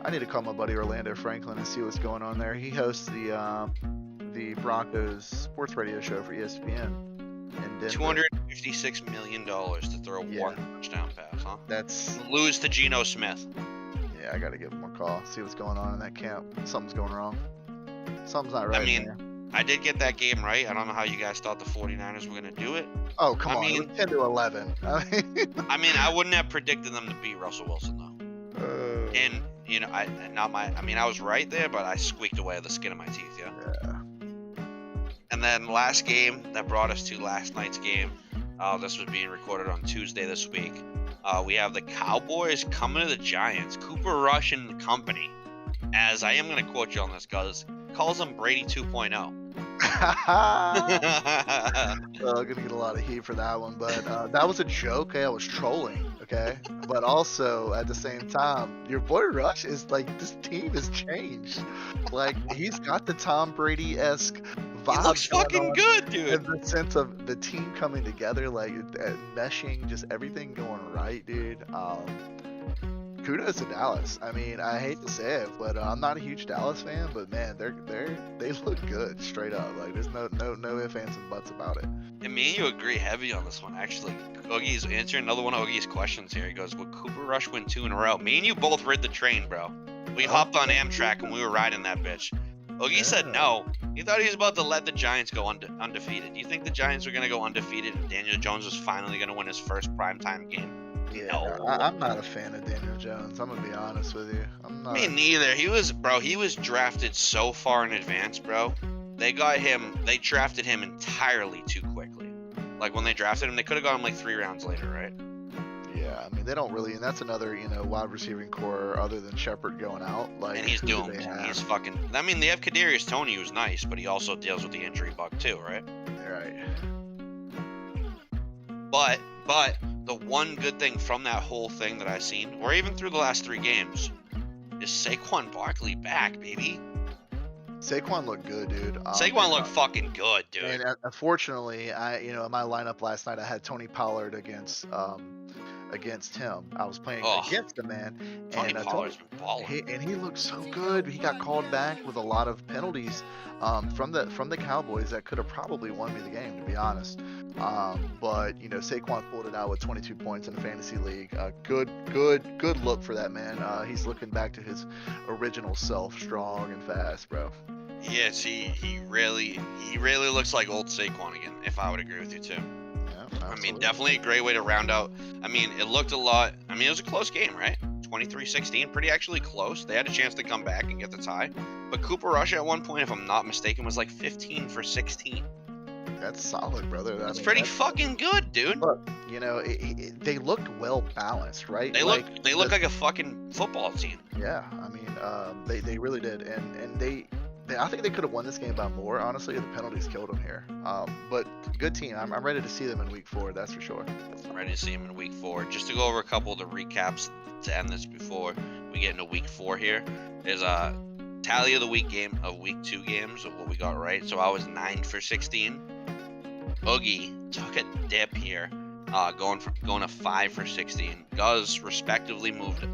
I need to call my buddy Orlando Franklin and see what's going on there. He hosts the Broncos sports radio show for ESPN in Denver. $256 million to throw one touchdown pass, huh? That's lose to Geno Smith. Yeah, I gotta give him a call. See what's going on in that camp. Something's going wrong. Something's not right. I mean, I did get that game right. I don't know how you guys thought the 49ers were gonna do it. Oh, come on. It was 10-11. I mean, I wouldn't have predicted them to beat Russell Wilson though. And you know, I was right there, but I squeaked away the skin of my teeth. Yeah. And then last game that brought us to last night's game. This was being recorded on Tuesday this week. We have the Cowboys coming to the Giants. Cooper Rush and company. As I am going to quote you on this, because calls him Brady 2.0. I'm going to get a lot of heat for that one, but that was a joke. I was trolling, okay? But also, at the same time, your boy Rush is like, this team has changed. Like, he's got the Tom Brady-esque vibe. He looks fucking good, dude. In the sense of the team coming together, like, meshing, just everything going right, dude. Kudos to Dallas. I mean, I hate to say it, but I'm not a huge Dallas fan. But man, they look good, straight up. Like there's no ifs, ands, and buts about it. And me and you agree heavy on this one, actually. Oogie's answering another one of Oogie's questions here. He goes, "Will Cooper Rush win 2 in a row?" Me and you both rid the train, bro. We hopped on Amtrak and we were riding that bitch. Oogie said no. He thought he was about to let the Giants go undefeated. Do you think the Giants were gonna go undefeated and Daniel Jones was finally gonna win his first primetime game? Yeah, no. I'm not a fan of Daniel Jones. I'm gonna be honest with you. I'm not. Me neither. He was drafted so far in advance, bro. They drafted him entirely too quickly. Like when they drafted him, they could have got him like 3 rounds later, right? Yeah, I mean they don't really, and that's another wide receiving core other than Shepard going out. Like, and he's doomed. He's fucking. I mean, they have Kadarius Toney, who's nice, but he also deals with the injury bug too, right? Right. But the one good thing from that whole thing that I've seen, or even through the last 3 games, is Saquon Barkley back, baby. Saquon looked good, dude. Saquon looked fucking good, dude. And unfortunately, in my lineup last night, I had Tony Pollard against him. I was playing against the man, Tony Pollard's been balling. And he looked so good. He got called back with a lot of penalties from the Cowboys that could have probably won me the game, to be honest. But Saquon pulled it out with 22 points in a fantasy league. Good look for that man. He's looking back to his original self, strong and fast, bro. Yes, he really looks like old Saquon again. If I would agree with you too. Yeah, I mean, definitely a great way to round out. I mean, it looked a lot. I mean, it was a close game, right? 23-16, pretty actually close. They had a chance to come back and get the tie. But Cooper Rush at one point, if I'm not mistaken, was like 15 for 16. That's solid, brother. That's pretty fucking good, dude. Look, they looked well balanced, right? They look like a fucking football team. Yeah, I mean, they really did, and I think they could have won this game by more. Honestly, the penalties killed them here. But good team. I'm ready to see them in Week 4. That's for sure. I'm ready to see them in Week 4. Just to go over a couple of the recaps to end this before we get into Week 4 here is tally of the Week 2 games of what we got right. So I was 9 for 16. Oogie took a dip here, going to 5 for 16. Guz respectively moved it.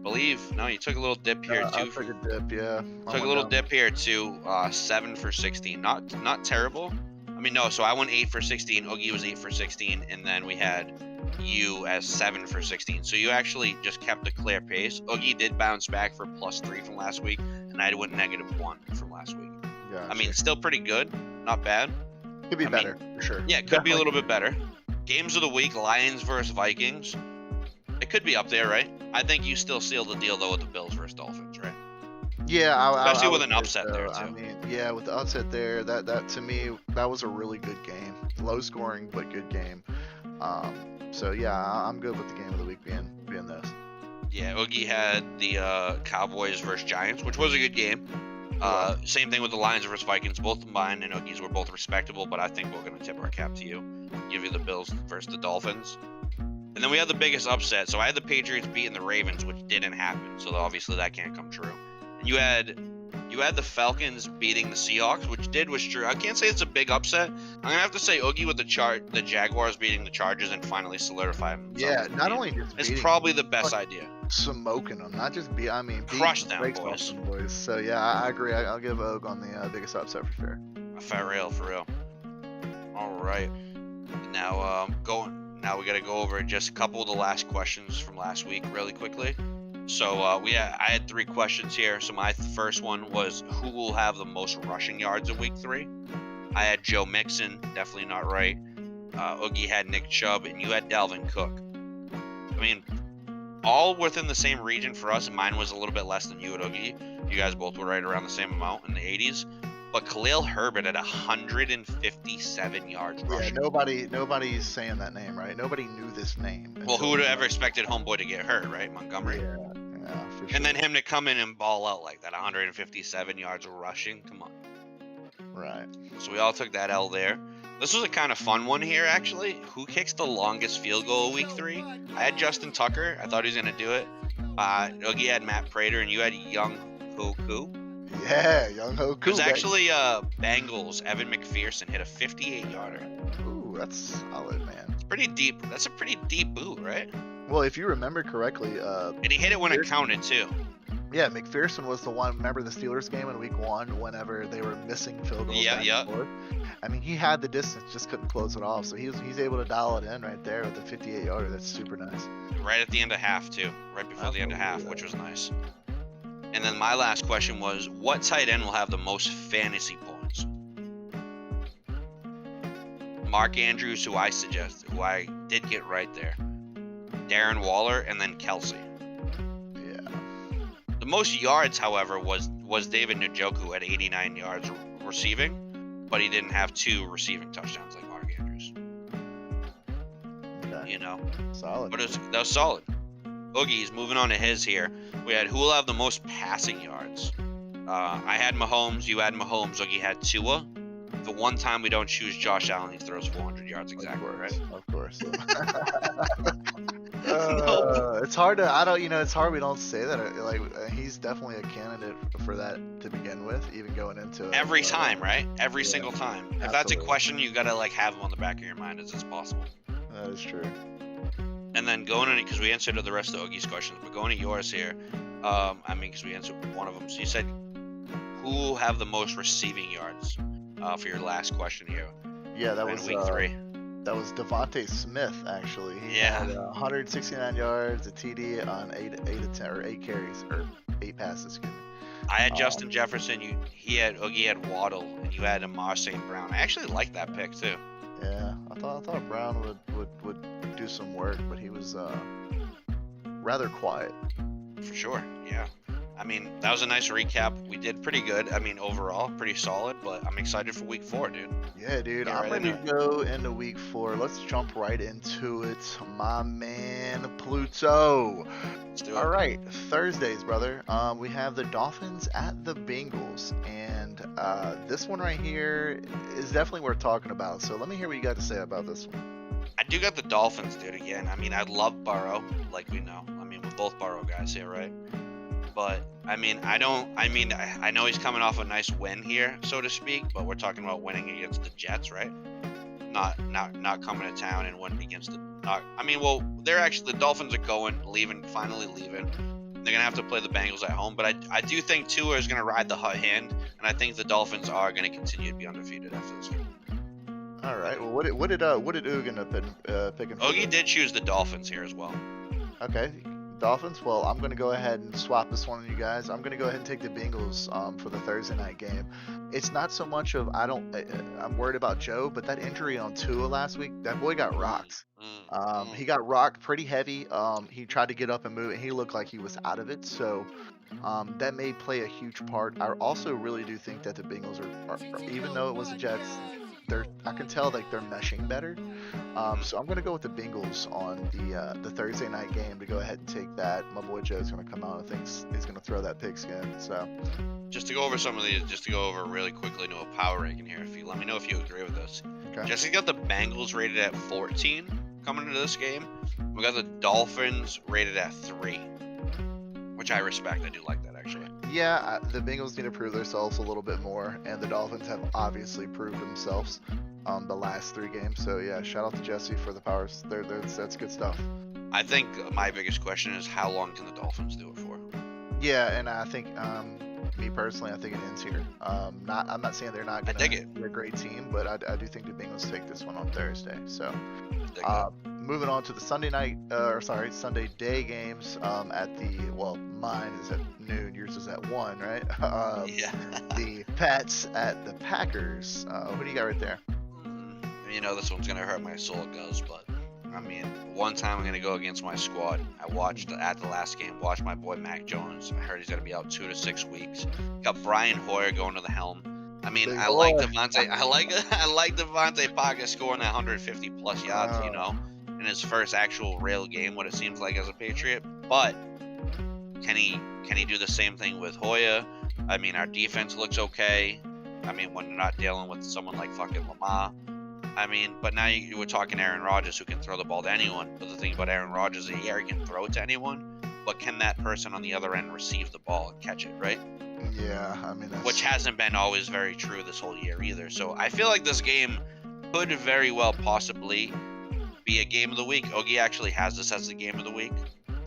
You took a little dip here too. Took a dip, yeah. Took a little dip here too. 7 for 16. Not terrible. I mean, no. So I went 8 for 16. Oogie was 8 for 16, and then we had you as 7 for 16. So you actually just kept a clear pace. Oogie did bounce back for +3 from last week, and I went -1 from last week. Gotcha. I mean, still pretty good. Not bad. Could be better, for sure. Yeah, it could be a little bit better. Games of the week: Lions versus Vikings. It could be up there, right? I think you still seal the deal though with the Bills versus Dolphins, right? Yeah, especially with an upset there too. I mean, yeah, with the upset there, that to me that was a really good game. Low scoring but good game. So yeah, I'm good with the game of the week being this. Yeah, Oogie had the Cowboys versus Giants, which was a good game. Same thing with the Lions versus Vikings. Both mine and Oogie's were both respectable, but I think we're going to tip our cap to you. Give you the Bills versus the Dolphins. And then we had the biggest upset. So I had the Patriots beating the Ravens, which didn't happen. So obviously that can't come true. And you had You had the Falcons beating the Seahawks, which was true. I can't say it's a big upset. I'm gonna have to say Oogie with the Jaguars beating the Chargers and finally solidifying themselves. Yeah, not only just it's beating probably the best idea. Smoking them, not just crush them, boys. So yeah, I agree. I'll give Ogue on the biggest upset for sure. A fat rail for real. All right, now Now we got to go over just a couple of the last questions from last week really quickly. So I had 3 questions here. So my first one was, who will have the most rushing yards in week 3? I had Joe Mixon, definitely not right. Oogie had Nick Chubb, and you had Dalvin Cook. I mean, all within the same region for us. Mine was a little bit less than you at Oogie. You guys both were right around the same amount in the 80s. But Khalil Herbert at 157 yards rushing. Yeah, nobody's saying that name, right? Nobody knew this name. Well, who would have ever expected homeboy to get hurt, right? Montgomery. Yeah, for sure. And then him to come in and ball out like that, 157 yards rushing. Come on. Right. So we all took that L there. This was a kind of fun one here, actually. Who kicks the longest field goal of week 3? I had Justin Tucker. I thought he was going to do it. Oogie had Matt Prater, and you had Young Hoku. Yeah, Young Hoku. It was actually Bengals. Evan McPherson hit a 58-yarder. Ooh, that's solid, man. It's pretty deep. That's a pretty deep boot, right? Well, if you remember correctly, and he hit it when it counted too. Yeah, McPherson was the one. Remember the Steelers game in week 1, whenever they were missing field goals. Yeah. I mean, he had the distance, just couldn't close it off. So he's able to dial it in right there with the 58-yarder. That's super nice. Right at the end of half too. Right before the end of half, which was nice. And then my last question was, what tight end will have the most fantasy points? Mark Andrews, who I did get right there. Darren Waller, and then Kelsey. Yeah. The most yards, however, was David Njoku at 89 yards receiving, but he didn't have 2 receiving touchdowns like Mark Andrews. Okay. You know? Solid. But that was solid. Oogie's moving on to his here. We had who will have the most passing yards. I had Mahomes. You had Mahomes. Oogie had Tua. The one time we don't choose Josh Allen, he throws 400 yards exactly, right? Of course. It's hard to. It's hard we don't say that. Like, he's definitely a candidate for that to begin with, even going into it. Every time, right? Every single time. If that's a Absolutely. question, you gotta have him on the back of your mind as it's possible. That is true. And then going in, because we answered the rest of Oogie's questions, but going to yours here, because we answered one of them. So you said, who will have the most receiving yards for your last question here? Yeah, that was week 3. That was Devontae Smith, actually. He had 169 yards, a TD on 8 carries, or 8 passes, excuse me. I had Justin Jefferson. Oogie had Waddle, and you had Amar St. Brown. I actually like that pick too. Yeah, I thought Brown would do some work, but he was rather quiet. For sure, yeah. I mean, that was a nice recap. We did pretty good. I mean, overall, pretty solid, but I'm excited for week 4, dude. Yeah, dude. I'm ready to go into week 4. Let's jump right into it. My man, Pluto. Let's do it. All right, Thursdays, brother. We have the Dolphins at the Bengals, and this one right here is definitely worth talking about. So let me hear what you got to say about this one. I do got the Dolphins, dude, again. I mean, I love Burrow, like we know. I mean, we're both Burrow guys here, right? But, I know he's coming off a nice win here, so to speak, but we're talking about winning against the Jets, right? Not coming to town and winning against the Dolphins are finally leaving. They're going to have to play the Bengals at home, but I do think Tua is going to ride the hot hand, and I think the Dolphins are going to continue to be undefeated after this game. All right. Well, what did Oog end up picking? Oogie did choose the Dolphins here as well. Okay. Dolphins. Well, I'm going to go ahead and swap this one on you guys. I'm going to go ahead and take the Bengals for the Thursday night game. It's not so much of I'm worried about Joe, but that injury on Tua last week, that boy got rocked. He got rocked pretty heavy. He tried to get up and move, and he looked like he was out of it. So that may play a huge part. I also really do think that the Bengals are even though it was the Jets, I can tell like they're meshing better. So I'm gonna go with the Bengals on the Thursday night game to go ahead and take that. My boy Joe's gonna come out and thinks he's gonna throw that pigskin. So just to go over some of these, just to go over really quickly into a power ranking here. If you let me know if you agree with this. Okay. Jesse's got the Bengals rated at 14 coming into this game. We got the Dolphins rated at 3, which I respect. I do like that actually. Yeah, the Bengals need to prove themselves a little bit more, and the Dolphins have obviously proved themselves the last 3 games. So yeah, shout out to Jesse for the powers. That's good stuff. I think my biggest question is how long can the Dolphins do it for? Yeah, and I think me personally, I think it ends here. I'm not saying they're not gonna be a great team, but I do think the Bengals take this one on Thursday. So moving on to the Sunday day games at mine is at noon, yours is at 1, right? Yeah. The Pats at the Packers. Who do you got right there? This one's gonna hurt my soul, Gus, but one time I'm gonna go against my squad. I watched at the last game, watched my boy Mac Jones. I heard he's gonna be out 2 to 6 weeks. Got Brian Hoyer going to the helm. I like Devontae. I like Devontae Parker scoring that 150 plus yards, in his first actual real game, what it seems like as a Patriot. But can he do the same thing with Hoyer? Our defense looks okay. When you're not dealing with someone like fucking Lamar. But now you were talking Aaron Rodgers, who can throw the ball to anyone. But the thing about Aaron Rodgers is he can throw it to anyone, but can that person on the other end receive the ball and catch it, right? Yeah, which hasn't been always very true this whole year either. So I feel like this game could very well possibly be a game of the week. Ogie actually has this as the game of the week.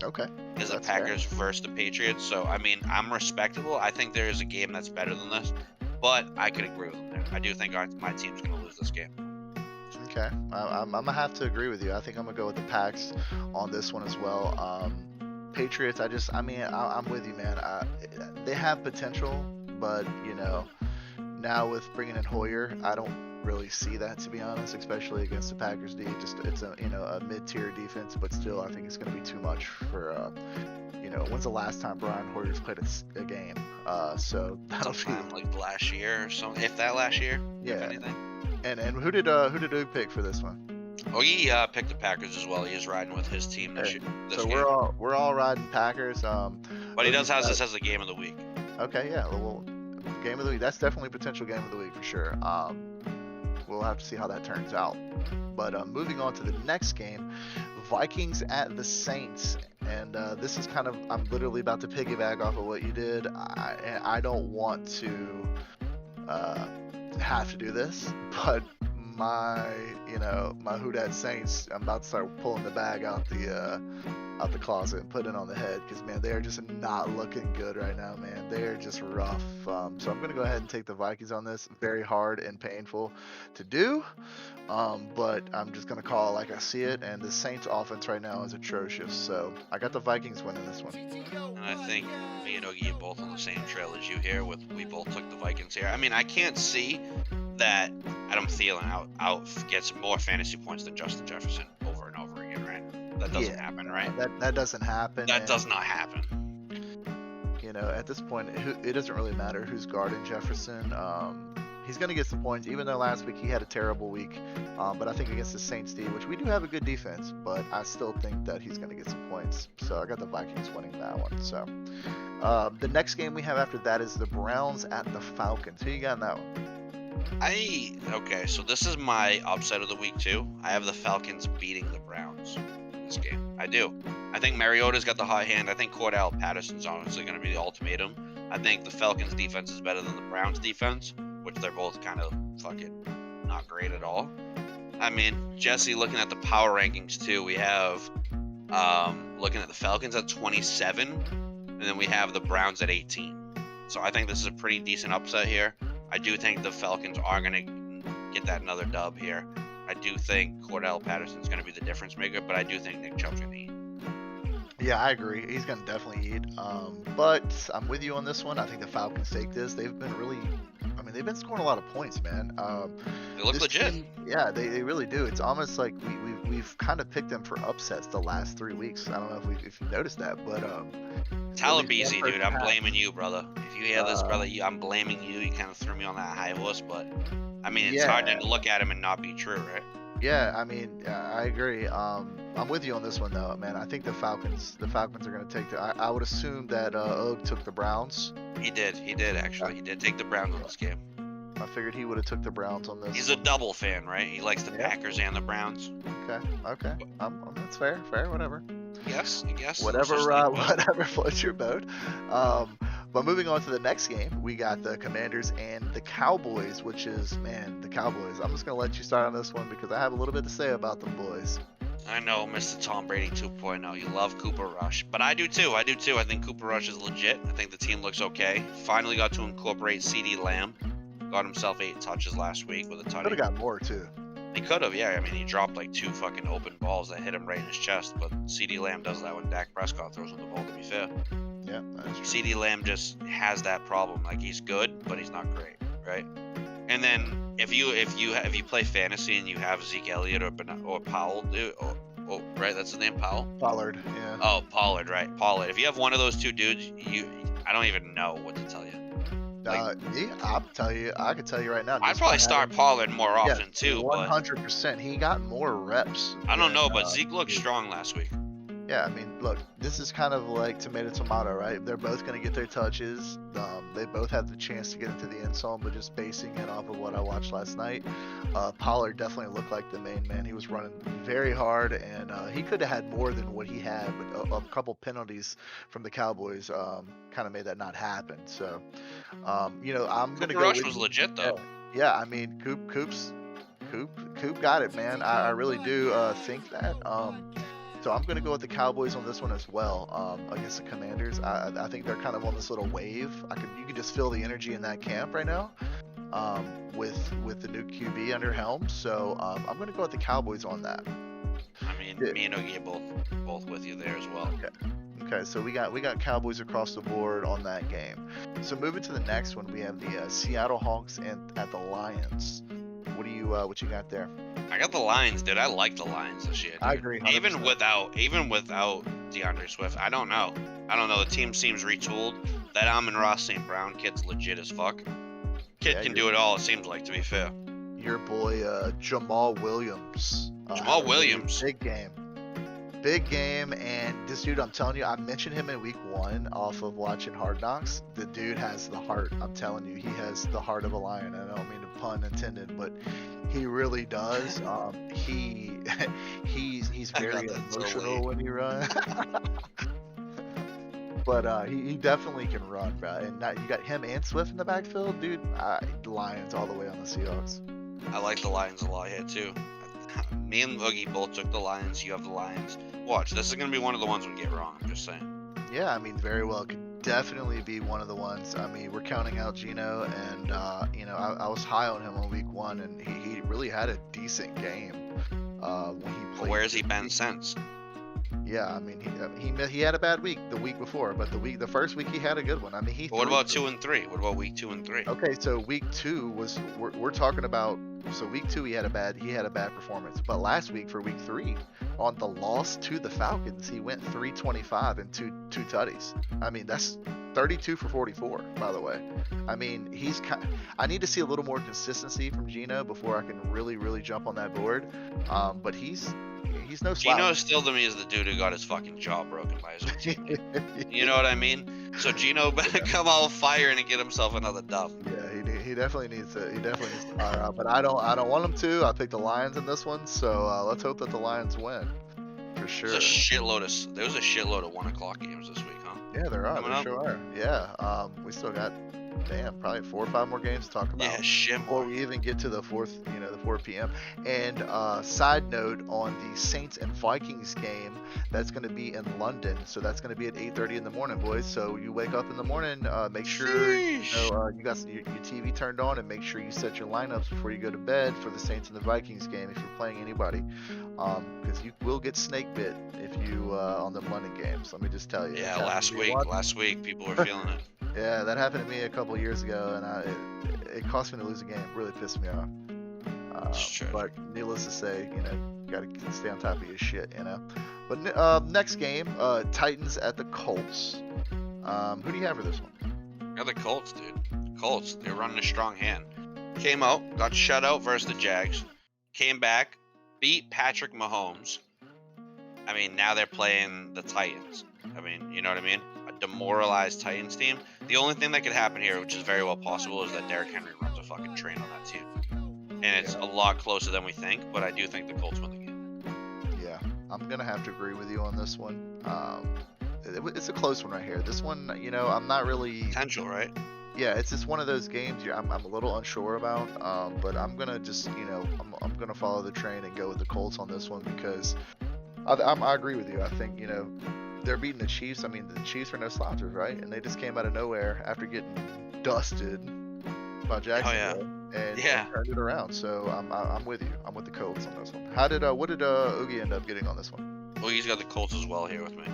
Okay. Is the Packers versus the Patriots. So, I'm respectable. I think there is a game that's better than this, but I could agree with him there. I do think my team's going to lose this game. Okay. I'm going to have to agree with you. I think I'm going to go with the Packs on this one as well. Patriots, I'm with you, man. They have potential, but, now with bringing in Hoyer, I don't really see that, to be honest, especially against the Packers D. It's a mid-tier defense, but still I think it's going to be too much for when's the last time Brian Hoyer's played a game? So that'll be like last year or something, if that last year, yeah. If anything. And who did he pick for this one? Oh, he picked the Packers as well. He is riding with his team this so game. we're all riding Packers. But he does have this as the game of the week. Okay, yeah. Well, game of the week. That's definitely a potential game of the week for sure. We'll have to see how that turns out. But moving on to the next game, Vikings at the Saints. And this is I'm literally about to piggyback off of what you did. I don't want to have to do this, but my Who Dat Saints, I'm about to start pulling the bag out the closet and putting it on the head, because man, they are just not looking good right now, man. They are just rough. So I'm gonna go ahead and take the Vikings on this. Very hard and painful to do, but I'm just gonna call it like I see it. And the Saints offense right now is atrocious, so I got the Vikings winning this one. And I think me and Ogie are both on the same trail as you here. We both took the Vikings here. I can't see that Adam Thielen gets more fantasy points than Justin Jefferson over and over again, right? That doesn't happen, right? That doesn't happen. That does not happen. At this point, it doesn't really matter who's guarding Jefferson. He's going to get some points, even though last week he had a terrible week. But I think against the Saints D, which we do have a good defense, but I still think that he's going to get some points. So I got the Vikings winning that one. So the next game we have after that is the Browns at the Falcons. Who you got in that one? Okay, so this is my upset of the week too. I have the Falcons beating the Browns in this game. I do. I think Mariota's got the hot hand. I think Cordell Patterson's honestly going to be the ultimatum. I think the Falcons defense is better than the Browns defense, which they're both kind of fucking not great at all. Jesse, looking at the power rankings too, we have looking at the Falcons at 27, and then we have the Browns at 18. So I think this is a pretty decent upset here. I do think the Falcons are going to get that another dub here. I do think Cordell Patterson's going to be the difference maker, but I do think Nick Chubb's going to eat. Yeah, I agree. He's going to definitely eat. But I'm with you on this one. I think the Falcons take this. They've been really... they've been scoring a lot of points, man. They look legit. Yeah, they really do. It's almost like we've kind of picked them for upsets the last 3 weeks. I don't know if you noticed that, but... Talabeezy, dude, I'm blaming you, brother. If you hear this, brother, I'm blaming you. You kind of threw me on that high horse, but... it's hard to look at him and not be true, right? Yeah, I agree. I'm with you on this one, though, man. I think the Falcons are going to take I would assume that Og took the Browns. He did, actually. He did take the Browns on this game. I figured he would have took the Browns on this. He's a double fan, right? He likes the Packers and the Browns. Okay. That's fair, whatever. Yes, I guess. Whatever floats your boat. But moving on to the next game, we got the Commanders and the Cowboys, which is, man, the Cowboys. I'm just going to let you start on this one because I have a little bit to say about them boys. I know, Mr. Tom Brady 2.0. You love Cooper Rush. But I do too. I think Cooper Rush is legit. I think the team looks okay. Finally got to incorporate CeeDee Lamb. Got himself 8 touches last week with a touchdown. Could have got more too. He could have, yeah. I mean, he dropped like 2 fucking open balls that hit him right in his chest. But CeeDee Lamb does that when Dak Prescott throws him the ball, to be fair. Yeah, that's true. CeeDee Lamb just has that problem. Like, he's good, but he's not great, right? And then if you play fantasy and you have Zeke Elliott or Powell, dude, right, that's the name, Powell. Pollard, yeah. Oh, Pollard, right, Pollard. If you have one of those 2 dudes, I don't even know what to tell you. I'll tell you. I could tell you right now. I'd probably start Pollard more often too. 100%. He got more reps. I don't know, but Zeke looked strong last week. Yeah, I mean, look, this is kind of like tomato, right? They're both going to get their touches. They both have the chance to get into the end zone, but just basing it off of what I watched last night, Pollard definitely looked like the main man. He was running very hard, and he could have had more than what he had, but a couple penalties from the Cowboys kind of made that not happen. So, I'm going to go. Rush was legit, though. Yeah, I mean, Coop got it, man. I really do think that. So I'm going to go with the Cowboys on this one as well, against the Commanders. I think they're kind of on this little wave. You can just feel the energy in that camp right now, with the new QB under helm. So I'm going to go with the Cowboys on that. I mean, me and Ogie are both with you there as well. Okay, so we got Cowboys across the board on that game. So moving to the next one, we have the Seattle Hawks at the Lions. What you got there? I got the Lions, dude. I like the Lions this year, dude. I agree. 100%. Even without DeAndre Swift, I don't know. The team seems retooled. That Amon-Ra St. Brown kid's legit as fuck. Kid can do it all. It seems like, to be fair. Your boy Jamal Williams. Williams. Big game, and this dude, I'm telling you, I mentioned him in week 1 off of watching Hard Knocks. The dude has the heart. I'm telling you, he has the heart of a lion. I don't mean to pun intended, but he really does. He's very emotional when he runs. But he definitely can run, bro. And now you got him and Swift in the backfield, dude. Lions all the way on the Seahawks. I like the Lions a lot here too. Me and Oogie both took the Lions. You have the Lions. Watch, this is gonna be one of the ones we get wrong. I'm just saying. Yeah, I mean, very well. Could definitely be one of the ones. I mean, we're counting out Geno, and I was high on him on week 1, and he really had a decent game when he played. Where's he been since? Yeah, I mean, he had a bad week the week before, but the first week he had a good one. I mean, What about 2 and 3? What about week 2 and 3? Okay, so week 2 was we're talking about. So week 2 he had a bad performance, but last week for week 3, on the loss to the Falcons, he went 325 and two tutties. I mean, that's 32 for 44, by the way. I mean, I need to see a little more consistency from Geno before I can really jump on that board. But he's no slouch. Geno still to me is the dude who got his fucking jaw broken by his own teammate. You know what I mean? So Geno better come out firing and get himself another dub. Yeah, he definitely needs to fire out. But I don't want him to. I picked the Lions in this one, so let's hope that the Lions win for sure. There was a shitload of 1:00 games this week, huh? Yeah, there are. There sure are. Yeah, we still got probably 4 or 5 more games to talk about. Yeah, shit before we even get to the 4 p.m. And side note on the Saints and Vikings game, that's going to be in London. So that's going to be at 8:30 in the morning, boys. So you wake up in the morning, make sure you got your TV turned on, and make sure you set your lineups before you go to bed for the Saints and the Vikings game if you're playing anybody. Because you will get snake bit if you on the London games. Let me just tell you. Yeah, last week people were feeling it. Yeah, that happened to me a couple years ago, and it cost me to lose a game. It really pissed me off. But needless to say, you gotta stay on top of your shit, But next game, Titans at the Colts. Who do you have for this one? Yeah, the Colts, dude. Colts, they're running a strong hand. Came out, got shut out versus the Jags. Came back, beat Patrick Mahomes. I mean, now they're playing the Titans. I mean, you know what I mean? A demoralized Titans team. The only thing that could happen here, which is very well possible, is that Derrick Henry runs a fucking train on that team. And it's a lot closer than we think, but I do think the Colts win the game. Yeah, I'm going to have to agree with you on this one. it's a close one right here. This one, I'm not really. Potential, right? Yeah, it's just one of those games I'm a little unsure about. But I'm gonna just, I'm gonna follow the train and go with the Colts on this one because I agree with you. I think, they're beating the Chiefs. I mean, the Chiefs are no slouches, right? And they just came out of nowhere after getting dusted by Jacksonville and turned it around. So I'm with you. I'm with the Colts on this one. What did Oogie end up getting on this one? Oogie's got the Colts as well here with me.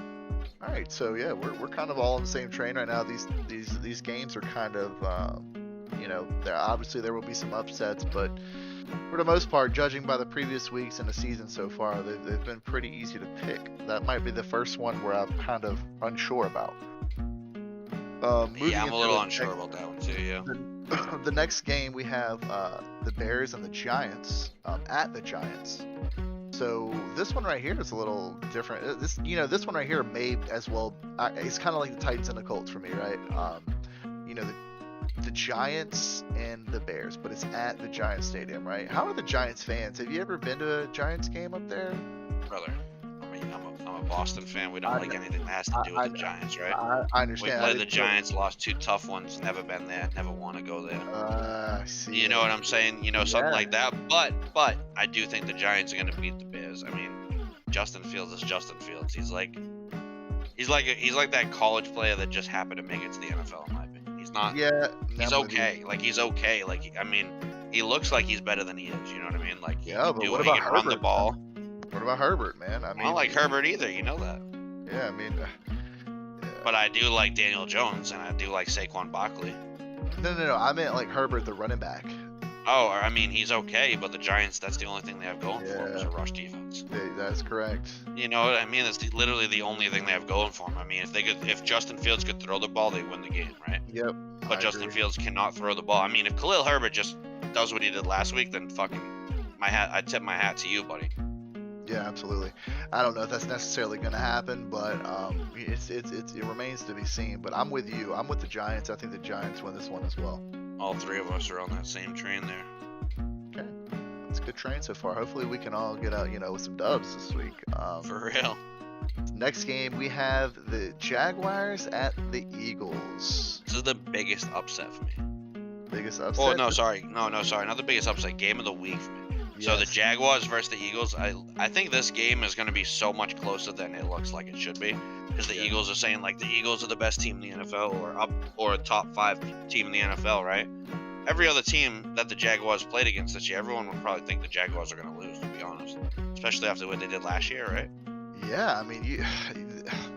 All right, so yeah, we're kind of all on the same train right now. These games are kind of, there will be some upsets, but for the most part, judging by the previous weeks in the season so far, they've been pretty easy to pick. That might be the first one where I'm kind of unsure about. I'm a little unsure about that one too. Yeah. The next game we have the Bears and the Giants at the Giants. So this one right here is a little different. This one right here may as well. It's kind of like the Titans and the Colts for me, right? The Giants and the Bears, but it's at the Giants Stadium, right? How are the Giants fans? Have you ever been to a Giants game up there? Brother, I'm a Boston fan. We don't like anything that has to do with the Giants, right? I understand. We played the Giants, lost 2 tough ones, never been there, never want to go there. I see. You know what I'm saying? Something like that. But I do think the Giants are going to beat the Bears. I mean, Justin Fields is Justin Fields. He's like that college player that just happened to make it to the NFL, in my opinion. He's not. Yeah. He's okay. He's okay. I mean, he looks like he's better than he is. You know what I mean? He can run the ball. What about Herbert, man? I don't like Herbert either. You know that. Yeah, I mean. But I do like Daniel Jones, and I do like Saquon Barkley. No. I meant like Herbert, the running back. Oh, I mean, he's okay, but the Giants, that's the only thing they have going for them is a rush defense. That's correct. You know what I mean? That's literally the only thing they have going for them. I mean, if Justin Fields could throw the ball, they win the game, right? Yep. But Justin Fields cannot throw the ball. I mean, if Khalil Herbert just does what he did last week, then I tip my hat to you, buddy. Yeah, absolutely. I don't know if that's necessarily going to happen, but it remains to be seen. But I'm with you. I'm with the Giants. I think the Giants win this one as well. All three of us are on that same train there. Okay, it's a good train so far. Hopefully we can all get out, with some dubs this week. For real. Next game we have the Jaguars at the Eagles. This is the biggest upset for me. Biggest upset? Oh no, sorry, not the biggest upset. Game of the week for me. Yes. So the Jaguars versus the Eagles. I think this game is going to be so much closer than it looks like it should be, because the Eagles are saying the Eagles are the best team in the NFL or a top 5 team in the NFL, right? Every other team that the Jaguars played against this year, everyone would probably think the Jaguars are going to lose, to be honest, especially after what they did last year, right? Yeah, I mean,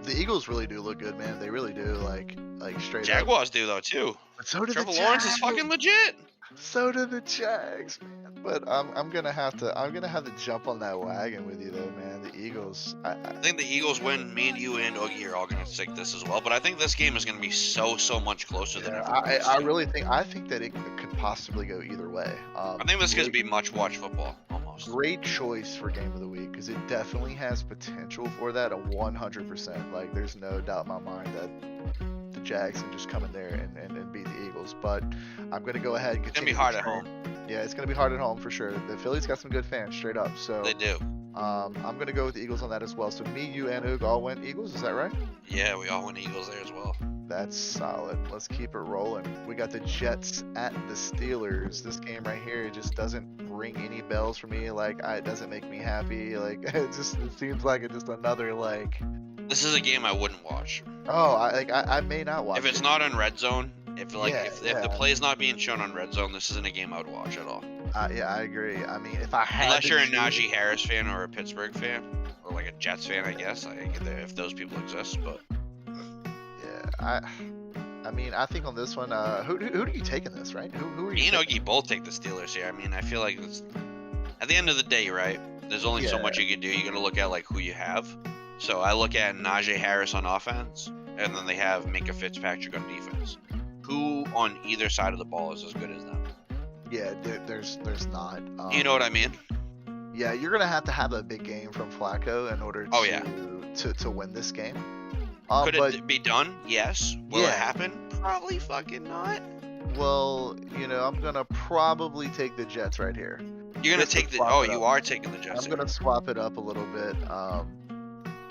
the Eagles really do look good, man. They really do, like straight Jaguars do though too. But so do Trevor Lawrence is fucking legit. So do the Jags, man. But I'm gonna have to jump on that wagon with you though, man. The Eagles. I think the Eagles win. Me and you and Oogie are all gonna take this as well. But I think this game is gonna be so much closer than everyone. I think that it could possibly go either way. I think this is gonna be much watch football almost. Great choice for game of the week because it definitely has potential for that 100%. There's no doubt in my mind that the Jags can just come in there and beat the Eagles. But I'm going to go ahead and continue. It's going to be hard at home. Yeah, it's going to be hard at home for sure. The Phillies got some good fans, straight up. So they do. I'm going to go with the Eagles on that as well. So me, you, and Oog all went Eagles. Is that right? Yeah, we all went Eagles there as well. That's solid. Let's keep it rolling. We got the Jets at the Steelers. This game right here, it just doesn't ring any bells for me. It doesn't make me happy. It seems like it's just another This is a game I wouldn't watch. Oh, I may not watch. If it's not on Red Zone, if the play's not being shown on Red Zone, this isn't a game I would watch at all. Yeah, I agree. I mean, if I had unless you're a Najee Harris fan or a Pittsburgh fan or a Jets fan, I guess. If those people exist, but yeah, I mean, I think on this one, who do you take in this, right? Who are you? Me and Oogie both take the Steelers here. I mean, I feel like at the end of the day, right? There's only so much you can do. You got to look at who you have. So I look at Najee Harris on offense, and then they have Minka Fitzpatrick on defense. Who on either side of the ball is as good as them? Yeah, there's not. You know what I mean? Yeah, you're gonna have to have a big game from Flacco in order to win this game. Could it be done? Yes. Will it happen? Probably fucking not. Well, I'm gonna probably take the Jets right here. You're gonna take you are taking the Jets. I'm gonna swap it up a little bit.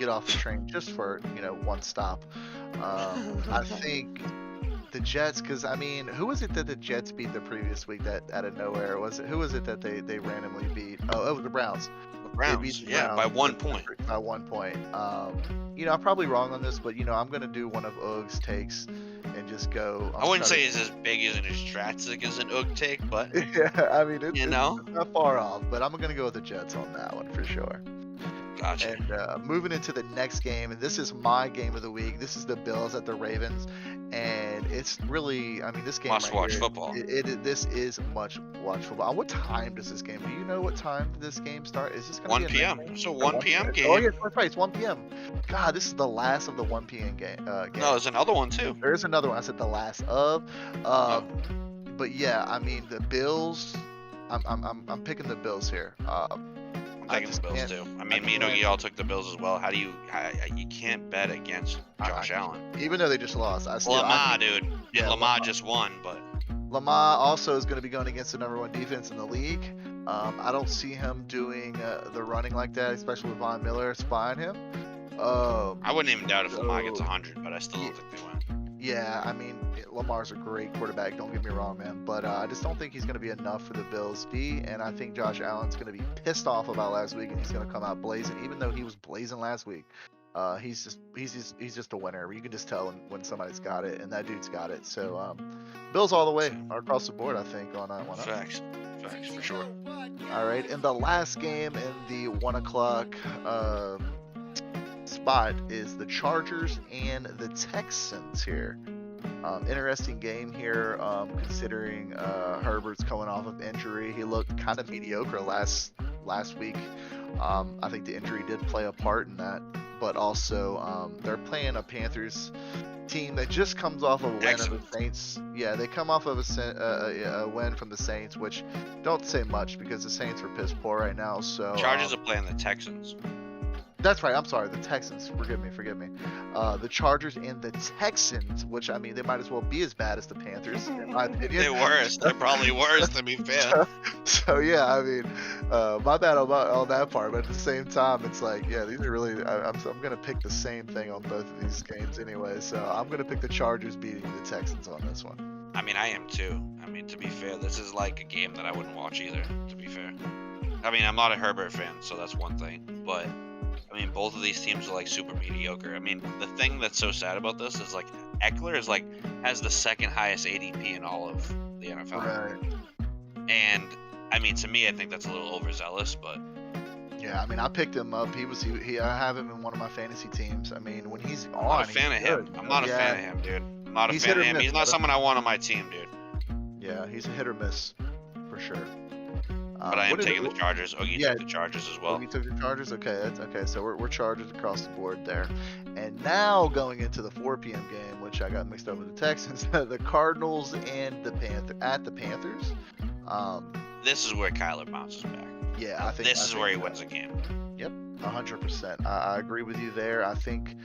get off the train just for one stop. I think the Jets, because I mean, who was it that the Jets beat the previous week that out of nowhere who was it that they randomly beat? Oh, the Browns. The Browns, yeah, by 1 point. By 1 point. I'm probably wrong on this, but I'm gonna do one of Oog's takes and just go. I wouldn't say it's as big and as drastic as an Oog take, but yeah, I mean, it's not far off. But I'm gonna go with the Jets on that one for sure. Gotcha. And moving into the next game, and this is my game of the week. This is the Bills at the Ravens, and it's really, I mean, this game must-watch football. This is must-watch football. What time does this game? Do you know what time this game start? Is this going to be 1 p.m.? It's a 1 p.m. game. Oh yeah, that's right. It's 1 p.m. God, this is the last of the 1 p.m. game. No, there's another one too. There is another one. I said the last of. But yeah, I mean the Bills. I'm picking the Bills here. I'm taking the Bills too. I mean, me and Oogie all took the Bills as well. You can't bet against Josh Allen. Even though they just lost. Dude. Yeah, Lamar just won, but Lamar also is going to be going against the number 1 defense in the league. I don't see him doing the running like that, especially with Von Miller spying him. I wouldn't even doubt if Lamar gets 100, but I still don't think they win. Yeah, I mean, Lamar's a great quarterback, don't get me wrong, man. But I just don't think he's going to be enough for the Bills D, and I think Josh Allen's going to be pissed off about last week, and he's going to come out blazing, even though he was blazing last week. He's just a winner. You can just tell when somebody's got it, and that dude's got it. So Bills all the way across the board, I think, on that one. Facts for sure. All right, and the last game in the 1 o'clock spot is the Chargers and the Texans here. Interesting game here, considering Herbert's coming off of injury. He looked kind of mediocre last week. I think the injury did play a part in that, but also they're playing a Panthers team that just comes off of a win of the Saints. Yeah, they come off of a win from the Saints, which don't say much because the Saints are piss poor right now. So Chargers are playing the Texans. That's right. I'm sorry. The Texans. Forgive me. The Chargers and the Texans, which I mean, they might as well be as bad as the Panthers, in my opinion. They're worse. They're probably worse, to be fair. So yeah, I mean, my bad on that part, but at the same time, it's like, yeah, these are really. I'm gonna pick the same thing on both of these games anyway. So I'm gonna pick the Chargers beating the Texans on this one. I mean, I am too. I mean, to be fair, this is like a game that I wouldn't watch either. To be fair, I mean, I'm not a Herbert fan, so that's one thing, but. I mean, both of these teams are like super mediocre. I mean, the thing that's so sad about this is like Eckler is like has the second highest ADP in all of the NFL. Right. And I mean, to me, I think that's a little overzealous, but yeah, I mean, I picked him up. I have him in one of my fantasy teams. I mean, when he's on, I'm not a fan of him. I'm not a fan of him, dude. I'm not a fan of him. He's not someone I want on my team, dude. Yeah, he's a hit or miss for sure. But I am taking the Chargers. Oogie took the Chargers as well. Oogie took the Chargers? Okay, so we're Chargers across the board there. And now going into the 4 p.m. game, which I got mixed up with the Texans, the Cardinals and the Panthers. This is where Kyler bounces back. Yeah, I think this is where he wins a game. Yep, 100%. I agree with you there. I think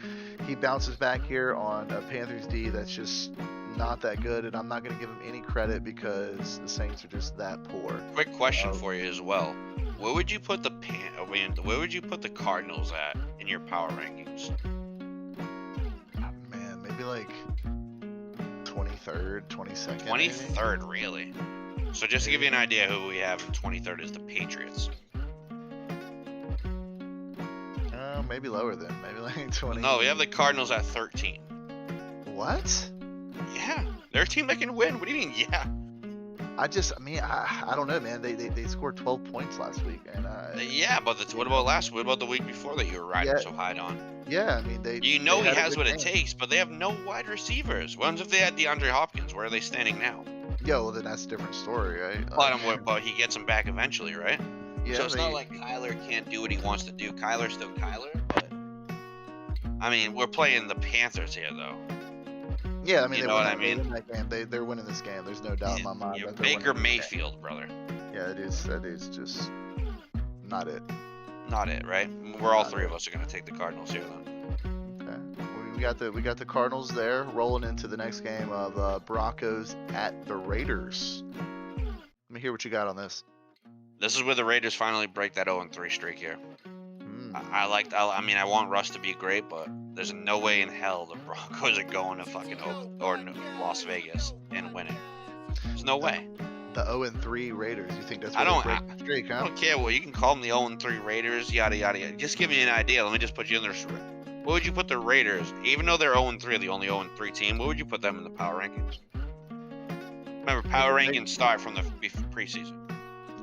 he bounces back here on a Panthers D that's just not that good, and I'm not going to give him any credit because the Saints are just that poor. Quick question for you as well: where would you put the Cardinals at in your power rankings? Man, maybe like 23rd, 22nd. 23rd, really? So just to give you an idea, who we have in 23rd is the Patriots. Maybe lower than maybe like 20. No, we have the Cardinals at 13. What? Yeah, they're a team that can win. What do you mean? Yeah. I don't know, man. They scored 12 points last week, and yeah, but what about What about the week before that you were riding so high on? Yeah, I mean he has what it takes, but they have no wide receivers. What if they had DeAndre Hopkins? Where are they standing now? Yeah, well then that's a different story, right? But he gets them back eventually, right? Yeah. So it's not like Kyler can't do what he wants to do. Kyler's still Kyler, but I mean we're playing the Panthers here though. Yeah, I mean, you know what I mean? They're winning this game. There's no doubt in my mind. Baker Mayfield, brother. Yeah, that is just not it. Not it, right? We're all three of us are going to take the Cardinals here, then. Okay. We got the Cardinals there, rolling into the next game of Broncos at the Raiders. Let me hear what you got on this. This is where the Raiders finally break that 0-3 streak here. I want Russ to be great, but there's no way in hell the Broncos are going to fucking Oakland or Las Vegas and winning. There's no way. The 0-3 Raiders. You think that's where I they break the streak, huh? don't care. Well, you can call them the 0-3 Raiders, yada yada yada. Just give me an idea. Let me just put you in there. What would you put the Raiders, even though they're 0-3, the only 0-3 team? What would you put them in the power rankings? Remember, power rankings start from the preseason.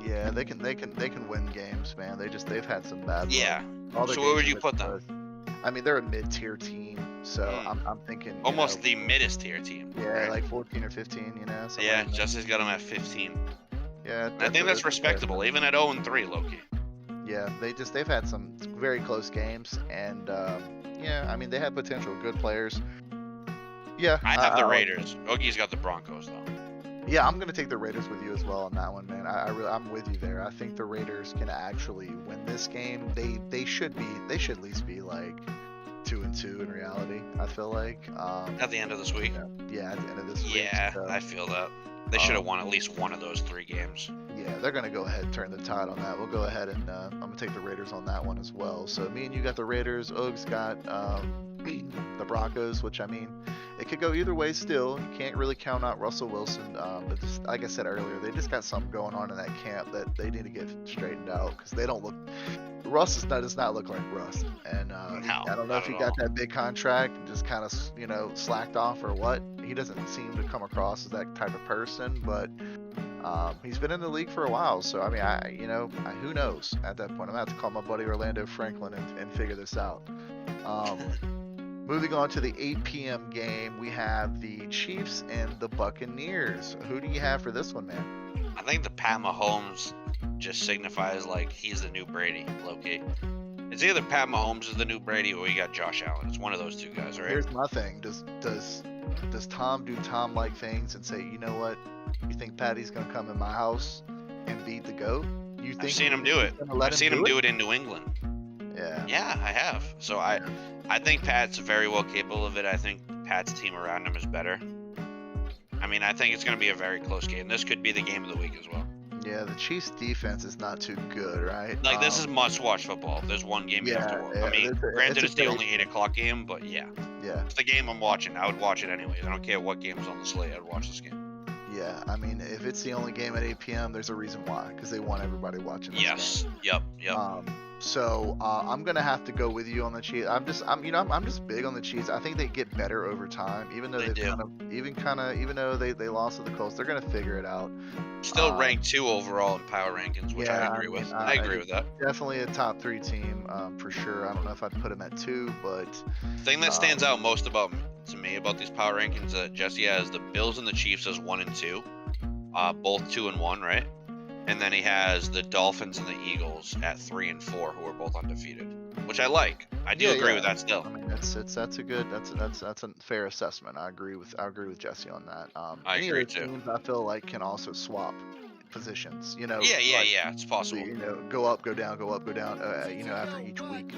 Yeah, they can win games, man. They've had some bad luck. Yeah. So where would you put them? I mean, they're a mid-tier team, so I'm thinking almost the middest tier team. Yeah, right? Like 14 or 15, Yeah, like Jesse's got them at 15. Yeah, I think that's respectable, even at 0-3, Loki. Yeah, they've had some very close games, and I mean, they have potential, good players. Yeah, I have the Raiders. Oogie's got the Broncos though. Yeah, I'm gonna take the Raiders with you as well on that one, man. I'm with you there. I think the Raiders can actually win this game. They should at least be like 2-2 in reality. I feel like at the end of this week. Yeah, at the end of this week. Yeah, so, I feel that they should have won at least one of those 3 games. Yeah, they're gonna go ahead and turn the tide on that. We'll go ahead and I'm gonna take the Raiders on that one as well. So me and you got the Raiders. Oog's got the Broncos, which I mean, it could go either way still. You can't really count out Russell Wilson. But just like I said earlier, they just got something going on in that camp that they need to get straightened out because they don't look. Russ does not look like Russ. And I don't know if he got that big contract and just kind of slacked off or what. He doesn't seem to come across as that type of person, but he's been in the league for a while. So I mean, who knows at that point? I'm gonna have to call my buddy Orlando Franklin and figure this out. Moving on to the 8 p.m. game, we have the Chiefs and the Buccaneers. Who do you have for this one, man? I think the Pat Mahomes just signifies like he's the new Brady, low-key. It's either Pat Mahomes is the new Brady or you got Josh Allen. It's one of those two guys, right? Here's my thing. Does Tom do Tom-like things and say, you know what? You think Patty's going to come in my house and beat the GOAT? I've seen him do it. I've seen him do it in New England. Yeah. Yeah, I have. So I think Pat's very well capable of it. I think Pat's team around him is better. I mean, I think it's going to be a very close game. This could be the game of the week as well. Yeah, the Chiefs' defense is not too good, right? Like, this is must-watch football. There's one game you have to watch. I mean, granted, it's the only 8 o'clock game, but yeah. Yeah. It's the game I'm watching. I would watch it anyways. I don't care what game is on the slate. I'd watch this game. Yeah, I mean, if it's the only game at 8 p.m., there's a reason why, because they want everybody watching this game. Yep. So I'm gonna have to go with you on the Chiefs. I'm just big on the Chiefs. I think they get better over time, even though even though they lost to the Colts, they're gonna figure it out. Still ranked 2 overall in power rankings, which I agree with. I agree with that. Definitely a top 3 team for sure. I don't know if I'd put them at 2, but the thing that stands out most about these power rankings, Jesse has the Bills and the Chiefs as 1 and 2, both 2-1, right? And then he has the Dolphins and the Eagles at 3 and 4, who are both undefeated, which I like. I do agree with that still. I mean, that's a fair assessment. I agree with Jesse on that. I agree too. Teams I feel like can also swap positions. Yeah, it's possible. Go up, go down, go up, go down. After each week.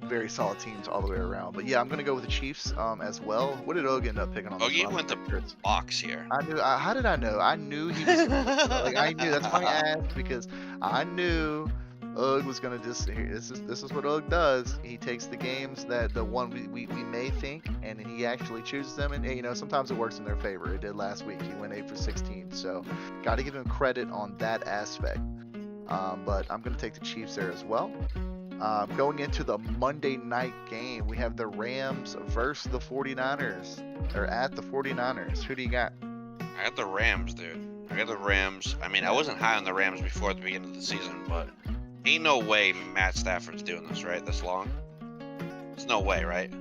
Very solid teams all the way around. But yeah, I'm gonna go with the Chiefs as well. What did Ogie end up picking on? Ogie went to box here. I knew. How did I know? I knew he was. I knew. That's why I asked, because I knew Ogie was gonna just. This is what Ogie does. He takes the games that the one we may think, and he actually chooses them. And sometimes it works in their favor. It did last week. He went 8 for 16. So got to give him credit on that aspect. But I'm gonna take the Chiefs there as well. Going into the Monday night game, we have the Rams versus the 49ers, or at the 49ers. Who do you got? I got the Rams, dude. I got the Rams. I mean, I wasn't high on the Rams before at the beginning of the season, but ain't no way Matt Stafford's doing this, right? This long? There's no way, right?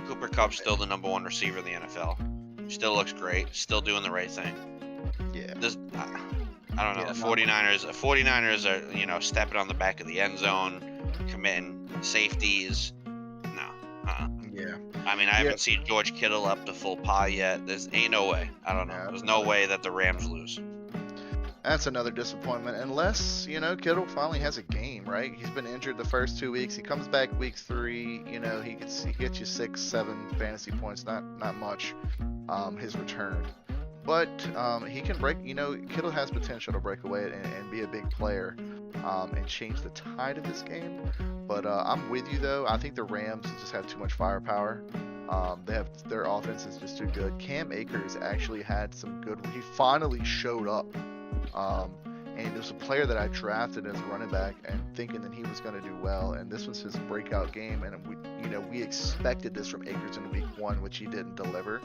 Cooper Kupp's still the number 1 receiver in the NFL. Still looks great. Still doing the right thing. Yeah. I don't know. The 49ers are, stepping on the back of the end zone, committing safeties. No. Yeah. I mean, I haven't seen George Kittle up to full pie yet. There's ain't no way. I don't know. There's no way that the Rams lose. That's another disappointment. Unless, Kittle finally has a game, right? He's been injured the first 2 weeks. He comes back week 3. He gets you 6-7 fantasy points. Not much. His return. But he can break. Kittle has potential to break away and be a big player, and change the tide of this game. But I'm with you though. I think the Rams just have too much firepower. Their offense is just too good. Cam Akers actually had some good. He finally showed up. And it was a player that I drafted as a running back and thinking that he was going to do well. And this was his breakout game. And we expected this from Akers in week 1, which he didn't deliver.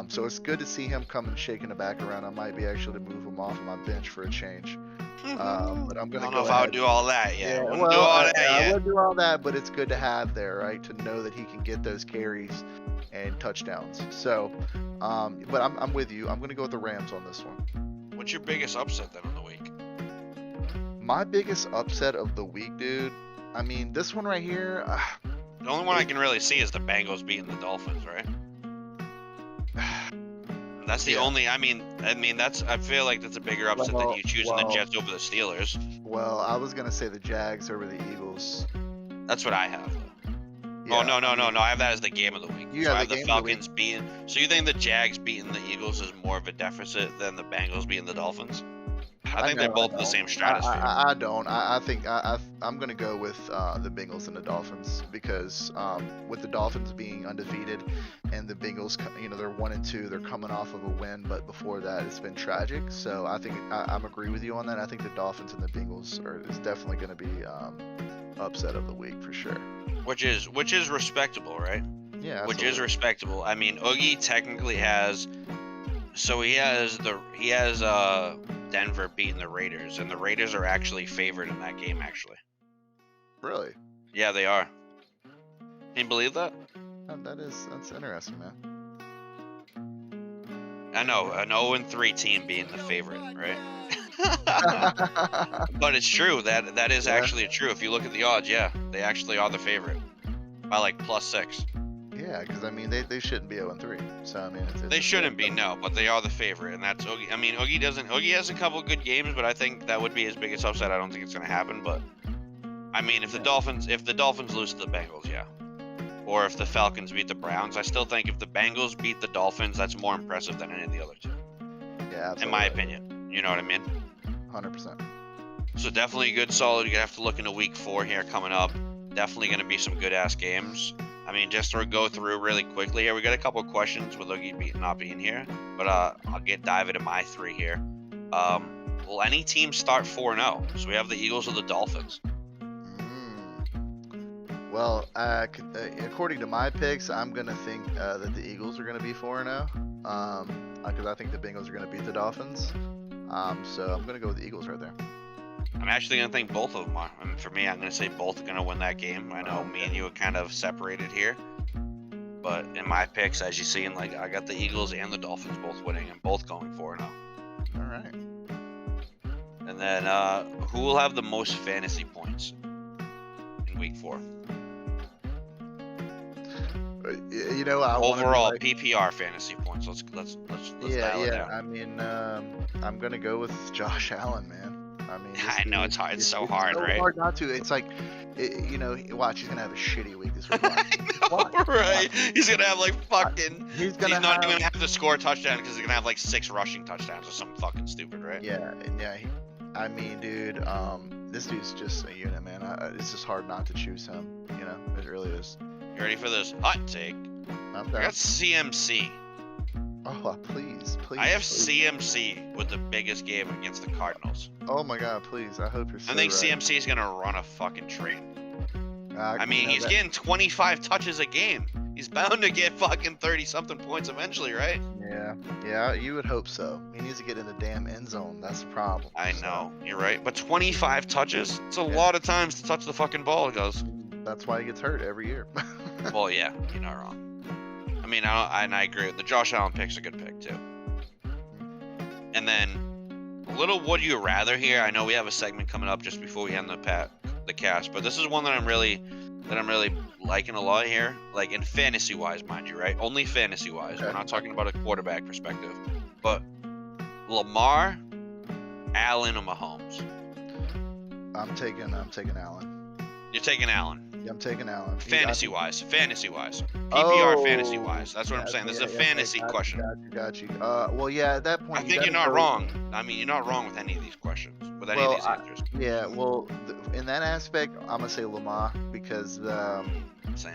So it's good to see him coming shaking the back around. I might be actually to move him off of my bench for a change. But I'm going to I don't know if I would do all that. I wouldn't do all that, but it's good to have there, right? To know that he can get those carries and touchdowns. So, but I'm with you. I'm going to go with the Rams on this one. What's your biggest upset then on the week? My biggest upset of the week, dude. I mean, this one right here. The only one I can really see is the Bengals beating the Dolphins, right? That's the only. I mean, that's. I feel like that's a bigger upset than you choosing the Jets over the Steelers. Well, I was gonna say the Jags over the Eagles. That's what I have. Yeah, oh no! I have that as the game of the week. You so have I have the the game of the Falcons beating. So you think the Jags beating the Eagles is more of a deficit than the Bengals beating the Dolphins? I think they're both in the same stratosphere. I don't. I think I'm gonna go with the Bengals and the Dolphins because with the Dolphins being undefeated and the Bengals, they're 1-2. They're coming off of a win, but before that, it's been tragic. So I think I'm agree with you on that. I think the Dolphins and the Bengals is definitely gonna be upset of the week for sure. Which is respectable, right? Yeah. Which is respectable. I mean, Oogie technically has. So he has Denver beating the Raiders, and the Raiders are actually favored in that game, actually. Really? Yeah, they are. Can you believe that? That's interesting, man. I know, an 0-3 team being the favorite, right? But it's true. That is actually true. If you look at the odds, yeah, they actually are the favorite by like +6. Yeah, because I mean they shouldn't be 0-3. So I mean they shouldn't be, no, but they are the favorite, and that's Oogie. I mean, Oogie has a couple good games, but I think that would be his biggest upset. I don't think it's gonna happen, but I mean, if the Dolphins lose to the Bengals, yeah, or if the Falcons beat the Browns, I still think if the Bengals beat the Dolphins, that's more impressive than any of the other two. Yeah, absolutely. In my opinion, you know what I mean? 100%. So definitely a good solid. You're gonna have to look into week 4 here coming up. Definitely gonna be some good ass games. I mean, just to go through really quickly here, we got a couple questions with Oogie not being here, but I'll dive into my 3 here. Will any team start 4-0? So we have the Eagles or the Dolphins. Well, according to my picks, I'm gonna think that the Eagles are gonna be 4-0, because I think the Bengals are gonna beat the Dolphins. So I'm gonna go with the Eagles right there. I'm actually going to think both of them are. I mean, for me, I'm going to say both are going to win that game. I know me and you are kind of separated here. But in my picks, as you see, I got the Eagles and the Dolphins both winning and both going 4-0. All right. And then who will have the most fantasy points in week 4? Overall PPR fantasy points. Let's dial it down. I mean, I'm going to go with Josh Allen, man. I mean, I know it's hard. It's so hard, right? It's hard not to. It's like, watch. He's gonna have a shitty week this week. I know, right? He's gonna have fucking. He's not even gonna have to score a touchdown because he's gonna have 6 rushing touchdowns or something fucking stupid, right? Yeah. I mean, dude, this dude's just a unit, man. It's just hard not to choose him. It really is. You ready for this hot take? I'm down. I got CMC. Oh, please. I have CMC with the biggest game against the Cardinals. Oh my God, please. I hope you're so I think right. CMC is going to run a fucking train. I mean, he's that... getting 25 touches a game. He's bound to get fucking 30-something points eventually, right? Yeah, you would hope so. He needs to get in the damn end zone. That's the problem. I know, you're right. But 25 touches? It's a lot of times to touch the fucking ball, it goes. That's why he gets hurt every year. Well, yeah, you're not wrong. I mean, I agree. The Josh Allen pick's a good pick, too. And then, a little would you rather here. I know we have a segment coming up just before we end the cast, but this is one that I'm really liking a lot here. In fantasy-wise, mind you, right? Only fantasy-wise. Okay. We're not talking about a quarterback perspective. But Lamar, Allen, or Mahomes? I'm taking Allen. You're taking Allen. Yeah, I'm taking Allen. Fantasy-wise. PPR Oh, fantasy-wise. That's what I'm saying. This is a fantasy question. Got you. Well, yeah, at that point, I think you're not wrong. I mean, you're not wrong with any of these questions, with any of these answers. In that aspect, I'm going to say Lamar because the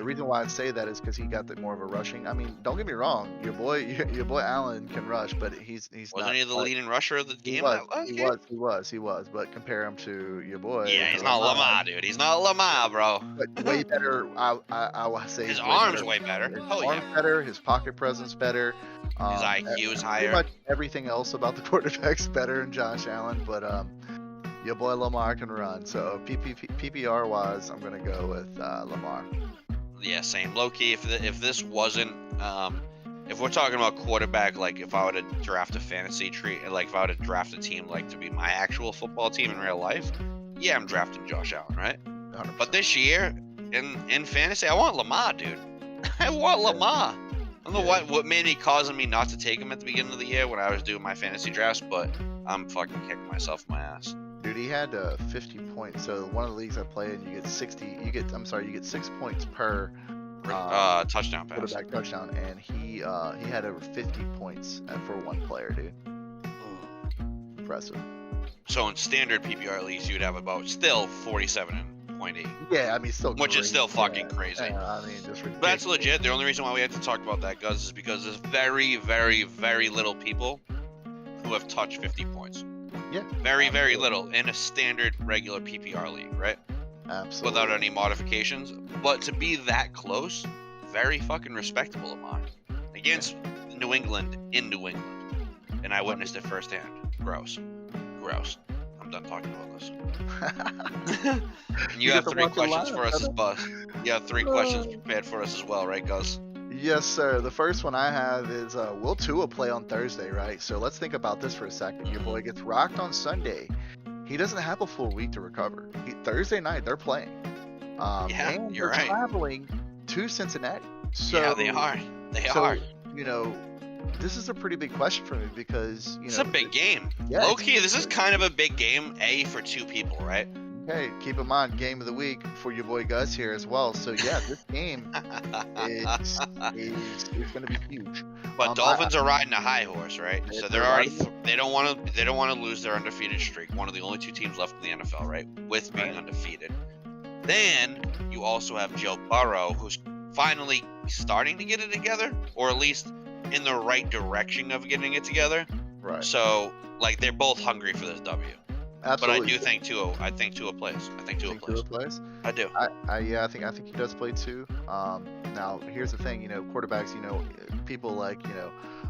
reason why I say that is because he got more of a rushing. I mean, don't get me wrong, your boy Allen can rush, but he's Wasn't not. He the leading rusher of the game? He was. But compare him to your boy. Yeah, he's not Lamar, dude. He's not Lamar, bro. But way better. I would say his arm's way better. His arm's better. His pocket presence better. His IQ is higher. Pretty much everything else about the quarterback's better than Josh Allen, but your boy Lamar can run. So PPR wise, I'm gonna go with Lamar. Yeah, same. Low key, if this wasn't, if we're talking about quarterback, like if I were to draft a fantasy tree, like if I were to draft a team like to be my actual football team in real life, yeah, I'm drafting Josh Allen, right? 100%. But this year, in fantasy, I want Lamar, dude. I want Lamar. I don't know what made me causing me not to take him at the beginning of the year when I was doing my fantasy drafts, but I'm fucking kicking myself in my ass. Dude, he had 50 points. So one of the leagues I play in, you get 6 points per touchdown pass. Quarterback touchdown, and he had over 50 points for one player, dude. Impressive. So in standard PPR leagues, you'd have about still 47.8. Yeah, I mean, still. Which is still fucking crazy. I mean, just ridiculous. But that's legit. The only reason why we had to talk about that, Gus, is because there's very, very, very little people who have touched 50 points. Yeah. Very, very little in a standard regular PPR league, right? Absolutely. Without any modifications. But to be that close, very fucking respectable of mine. Against New England in New England. And I witnessed it firsthand. Gross. I'm done talking about this. And you have 3 questions for us as well. You have 3 questions prepared for us as well, right, Gus? Yes, sir. The first one I have is, will Tua play on Thursday, right? So let's think about this for a second. Your boy gets rocked on Sunday. He doesn't have a full week to recover. Thursday night, they're playing. And you're they're right. traveling to Cincinnati. So, yeah, they are. They are. You know, this is a pretty big question for me because, it's a big game. Yeah, low-key, this is kind of a big game, for 2 people, right? Hey, keep in mind, game of the week for your boy Gus here as well. So yeah, this game is going to be huge. But Dolphins are riding a high horse, right? So they're already they don't want to lose their undefeated streak. One of the only 2 teams left in the NFL, right? With being undefeated. Then you also have Joe Burrow, who's finally starting to get it together, or at least in the right direction of getting it together. Right. So like they're both hungry for this W. Absolutely. But I do think Tua plays. I think Tua plays. I do. I think he does play too. Now here's the thing, quarterbacks, people like,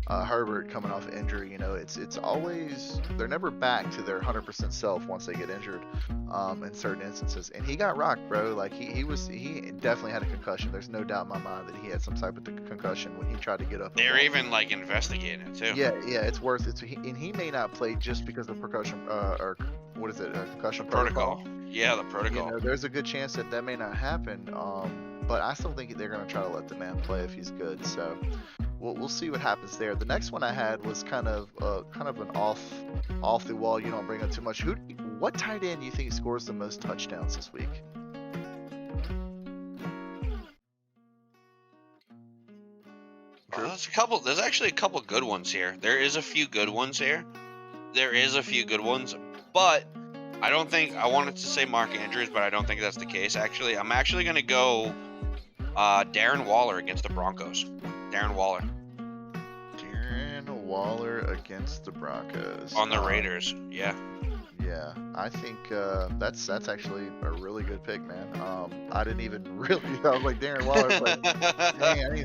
Herbert coming off injury, it's always, they're never back to their 100% self once they get injured, in certain instances. And he got rocked, bro. Like he definitely had a concussion. There's no doubt in my mind that he had some type of concussion when he tried to get up. They're even like investigating it too. Yeah, it's worth it. And he may not play just because of concussion, or what is it? Concussion protocol. Yeah, the protocol. There's a good chance that may not happen. But I still think they're going to try to let the man play if he's good. So we'll see what happens there. The next one I had was kind of an off the wall. You don't bring up too much. What tight end do you think scores the most touchdowns this week? There's actually a couple good ones here. There is a few good ones here. But I don't think I wanted to say Mark Andrews, but I don't think that's the case. Actually, I'm actually gonna go Darren Waller against the Broncos. Darren Waller against the Broncos on the Raiders. Yeah, I think that's actually a really good pick, man. I didn't even really. I was like Darren Waller, but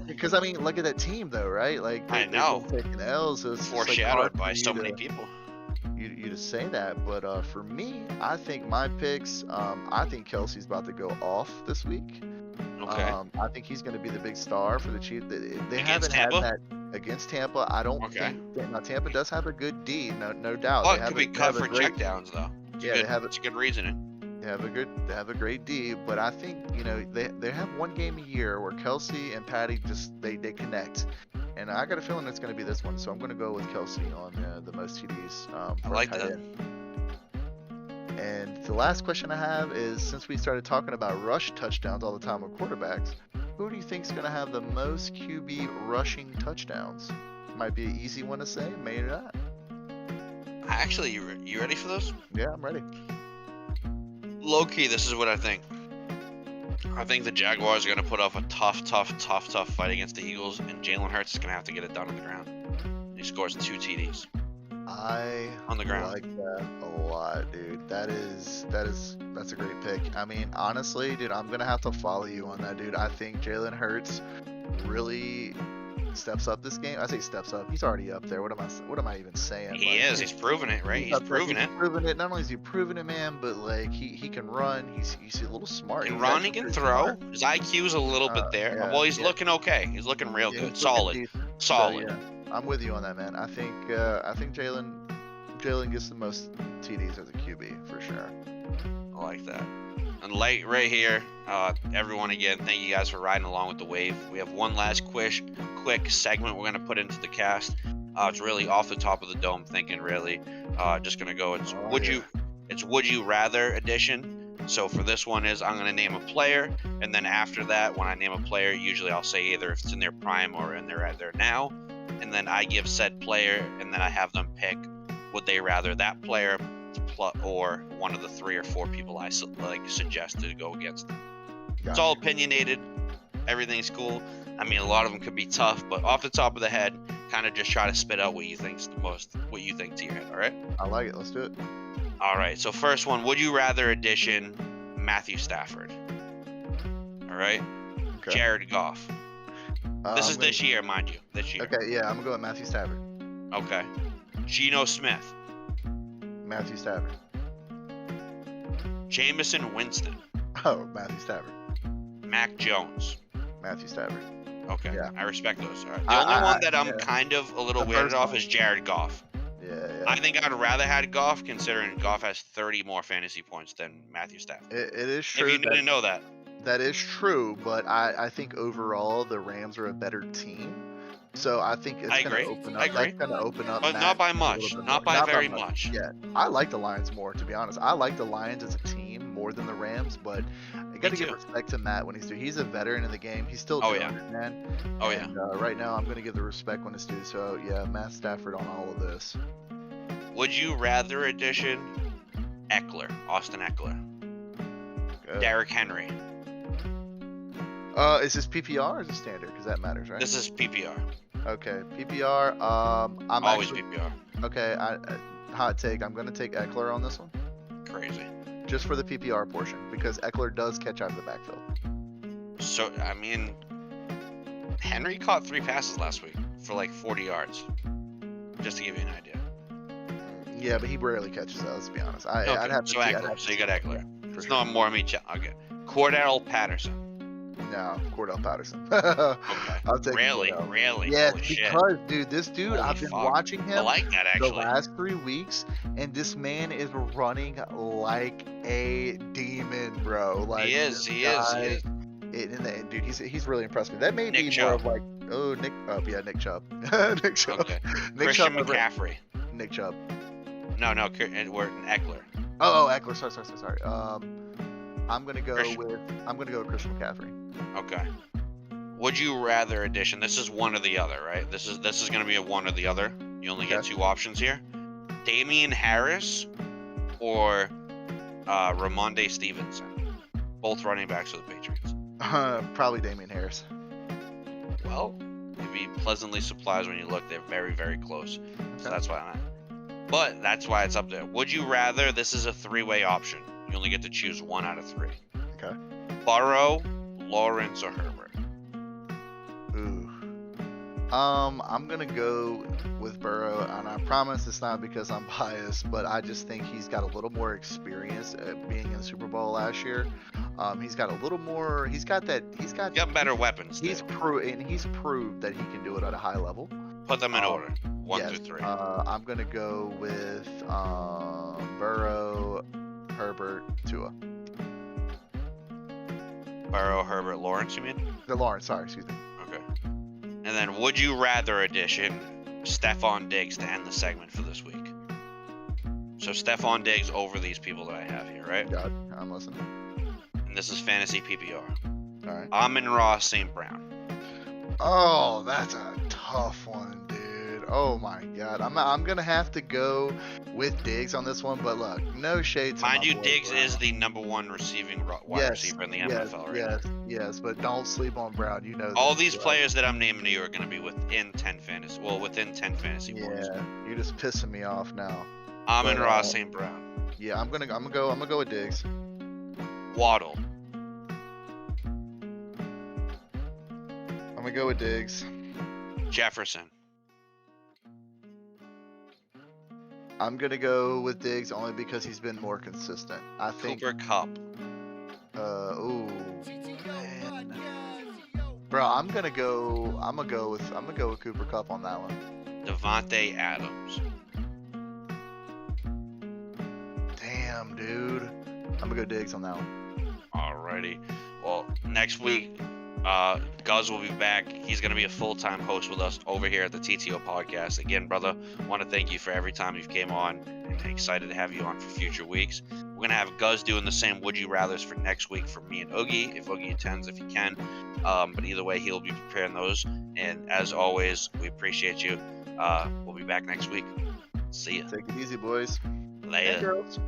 because I mean, look at that team though, right? Like I know taking L's, so it's foreshadowed by so many people. You to say that, but for me, I think my picks. I think Kelsey's about to go off this week. Okay. I think he's going to be the big star for the Chiefs. They haven't Tampa? had that against Tampa. I don't think. Now Tampa does have a good D, no doubt. Oh, it could be cut for checkdowns though. It's a good reasoning. They have a great D, but I think they have one game a year where Kelsey and Patty just they connect. And I got a feeling it's going to be this one, so I'm going to go with Kelsey on the most TDs. I like that. And the last question I have is, since we started talking about rush touchdowns all the time with quarterbacks, who do you think is going to have the most QB rushing touchdowns? Might be an easy one to say, maybe not. Actually, you ready for this? Yeah, I'm ready. Low key, this is what I think. I think the Jaguars are going to put up a tough fight against the Eagles, and Jalen Hurts is going to have to get it done on the ground. He scores 2 TDs. On the ground. Like that a lot, dude. That's a great pick. I mean, honestly, dude, I'm gonna have to follow you on that, dude. I think Jalen Hurts really steps up this game. I say steps up. He's already up there. What am I even saying? He is. He's proven it, right? He's proven it. Not only is he proven it, man, but like he can run. He's a little smart. He can run. He can throw. Smart. His IQ's a little bit there. Yeah, well, he's looking okay. He's looking real good. Solid. So, yeah. I'm with you on that, man. I think Jalen gets the most TDs as a QB for sure. I like that. And right here, everyone again, thank you guys for riding along with the wave. We have one last quick segment we're gonna put into the cast. It's really off the top of the dome thinking, really. Just gonna go. It's would you rather edition. So for this one is I'm gonna name a player, and then after that, when I name a player, usually I'll say either if it's in their prime or in their now. And then I give said player, and then I have them pick would they rather that player or one of the 3 or 4 people I suggest to go against them. It's all opinionated. Everything's cool. I mean, a lot of them could be tough, but off the top of the head, kind of just try to spit out what you think to your head. All right? I like it. Let's do it. All right. So first one, would you rather edition Matthew Stafford? All right. Okay. Jared Goff. This is this year, mind you. This year. Okay, yeah, I'm gonna go with Matthew Stafford. Okay. Geno Smith. Matthew Stafford. Jameson Winston. Oh, Matthew Stafford. Mac Jones. Matthew Stafford. Okay, yeah. I respect those. All right. The only one that I'm kind of a little weirded off is Jared Goff. Yeah. I think I'd rather had Goff, considering Goff has 30 more fantasy points than Matthew Stafford. It is true. If you didn't know that. That is true, but I think overall the Rams are a better team. So I think it's going to open up. That's going to open up. But not by much. Not by very much. Yeah. I like the Lions more, to be honest. I like the Lions as a team more than the Rams, but I got to give respect to Matt when he's a veteran in the game. He's still doing it, man. And right now I'm going to give the respect when it's due. So yeah, Matt Stafford on all of this. Would you rather edition Austin Eckler? Derrick Henry. Is this PPR or is it standard? Because that matters, right? This is PPR. Okay, PPR. I'm always PPR. Okay, hot take. I'm gonna take Eckler on this one. Crazy. Just for the PPR portion, because Eckler does catch out of the backfield. So I mean, Henry caught 3 passes last week for like 40 yards. Just to give you an idea. Yeah, but he rarely catches that. Let's be honest. I'd have to. So Eckler. So you got Eckler. It's not more me. Okay. Cordell Patterson. No, Cordell Patterson. Okay. I'll take really? Yeah, because dude, this dude, Holy I've been watching him I like that, actually. the last 3 weeks, and this man is running like a demon, bro. Like he is. Dude, he's really impressed me. That may be more of like, Nick Chubb. Nick Chubb. Okay. Christian McCaffrey. Nick Chubb. No, we're in Eckler. Oh, Eckler. Sorry. I'm gonna go with Christian McCaffrey. Okay. Would you rather edition? This is one or the other, right? This is gonna be a one or the other. You only get 2 options here. Damian Harris or Ramondre Stevenson, both running backs for the Patriots. Probably Damian Harris. Well, you'd be pleasantly surprised when you look. They're very, very close. So that's why But that's why it's up there. Would you rather? This is a 3-way option. You only get to choose 1 out of 3. Okay. Burrow, Lawrence, or Herbert? Ooh. I'm gonna go with Burrow, and I promise it's not because I'm biased, but I just think he's got a little more experience at being in the Super Bowl last year. He's got a little more. He's got better weapons. He's proved that he can do it at a high level. Put them in order, 1 through 3. I'm gonna go with Burrow, Herbert, Tua. Burrow, Herbert, Lawrence, you mean? Lawrence, sorry, excuse me. Okay. And then would you rather edition Stephon Diggs to end the segment for this week? So So Stephon Diggs over these people that I have here, right? God, I'm listening. And this is fantasy PPR. All right. Amon-Ra St. Brown. Oh, that's a tough one, dude. Oh my God, I'm gonna have to go with Diggs on this one. But look, no shade to Mind my you, boy Diggs Brown. is the number one receiving wide receiver in the NFL right now. Yes, but don't sleep on Brown. You know All this, these right? players that I'm naming to you are going to be within 10 fantasy. Well, within 10 fantasy points. Yeah, you're just pissing me off now. Amon-Ra St. Brown. Yeah, I'm gonna go with Diggs. Waddle. I'm gonna go with Diggs. Jefferson. I'm gonna go with Diggs only because he's been more consistent. I think. Cooper Kupp. Man. Bro, I'm gonna go with Cooper Kupp on that one. Devontae Adams. Damn, dude. I'm gonna go Diggs on that one. Alrighty. Well, next week, Guz will be back. He's going to be a full-time host with us over here at the TTO Podcast. Again, brother, want to thank you for every time you've came on, and excited to have you on for future weeks. We're going to have Guz doing the same Would You Rathers for next week for me and Oogie, if Oogie attends, if he can. But either way, he'll be preparing those. And as always, we appreciate you. We'll be back next week. See ya. Take it easy, boys. Later. And girls.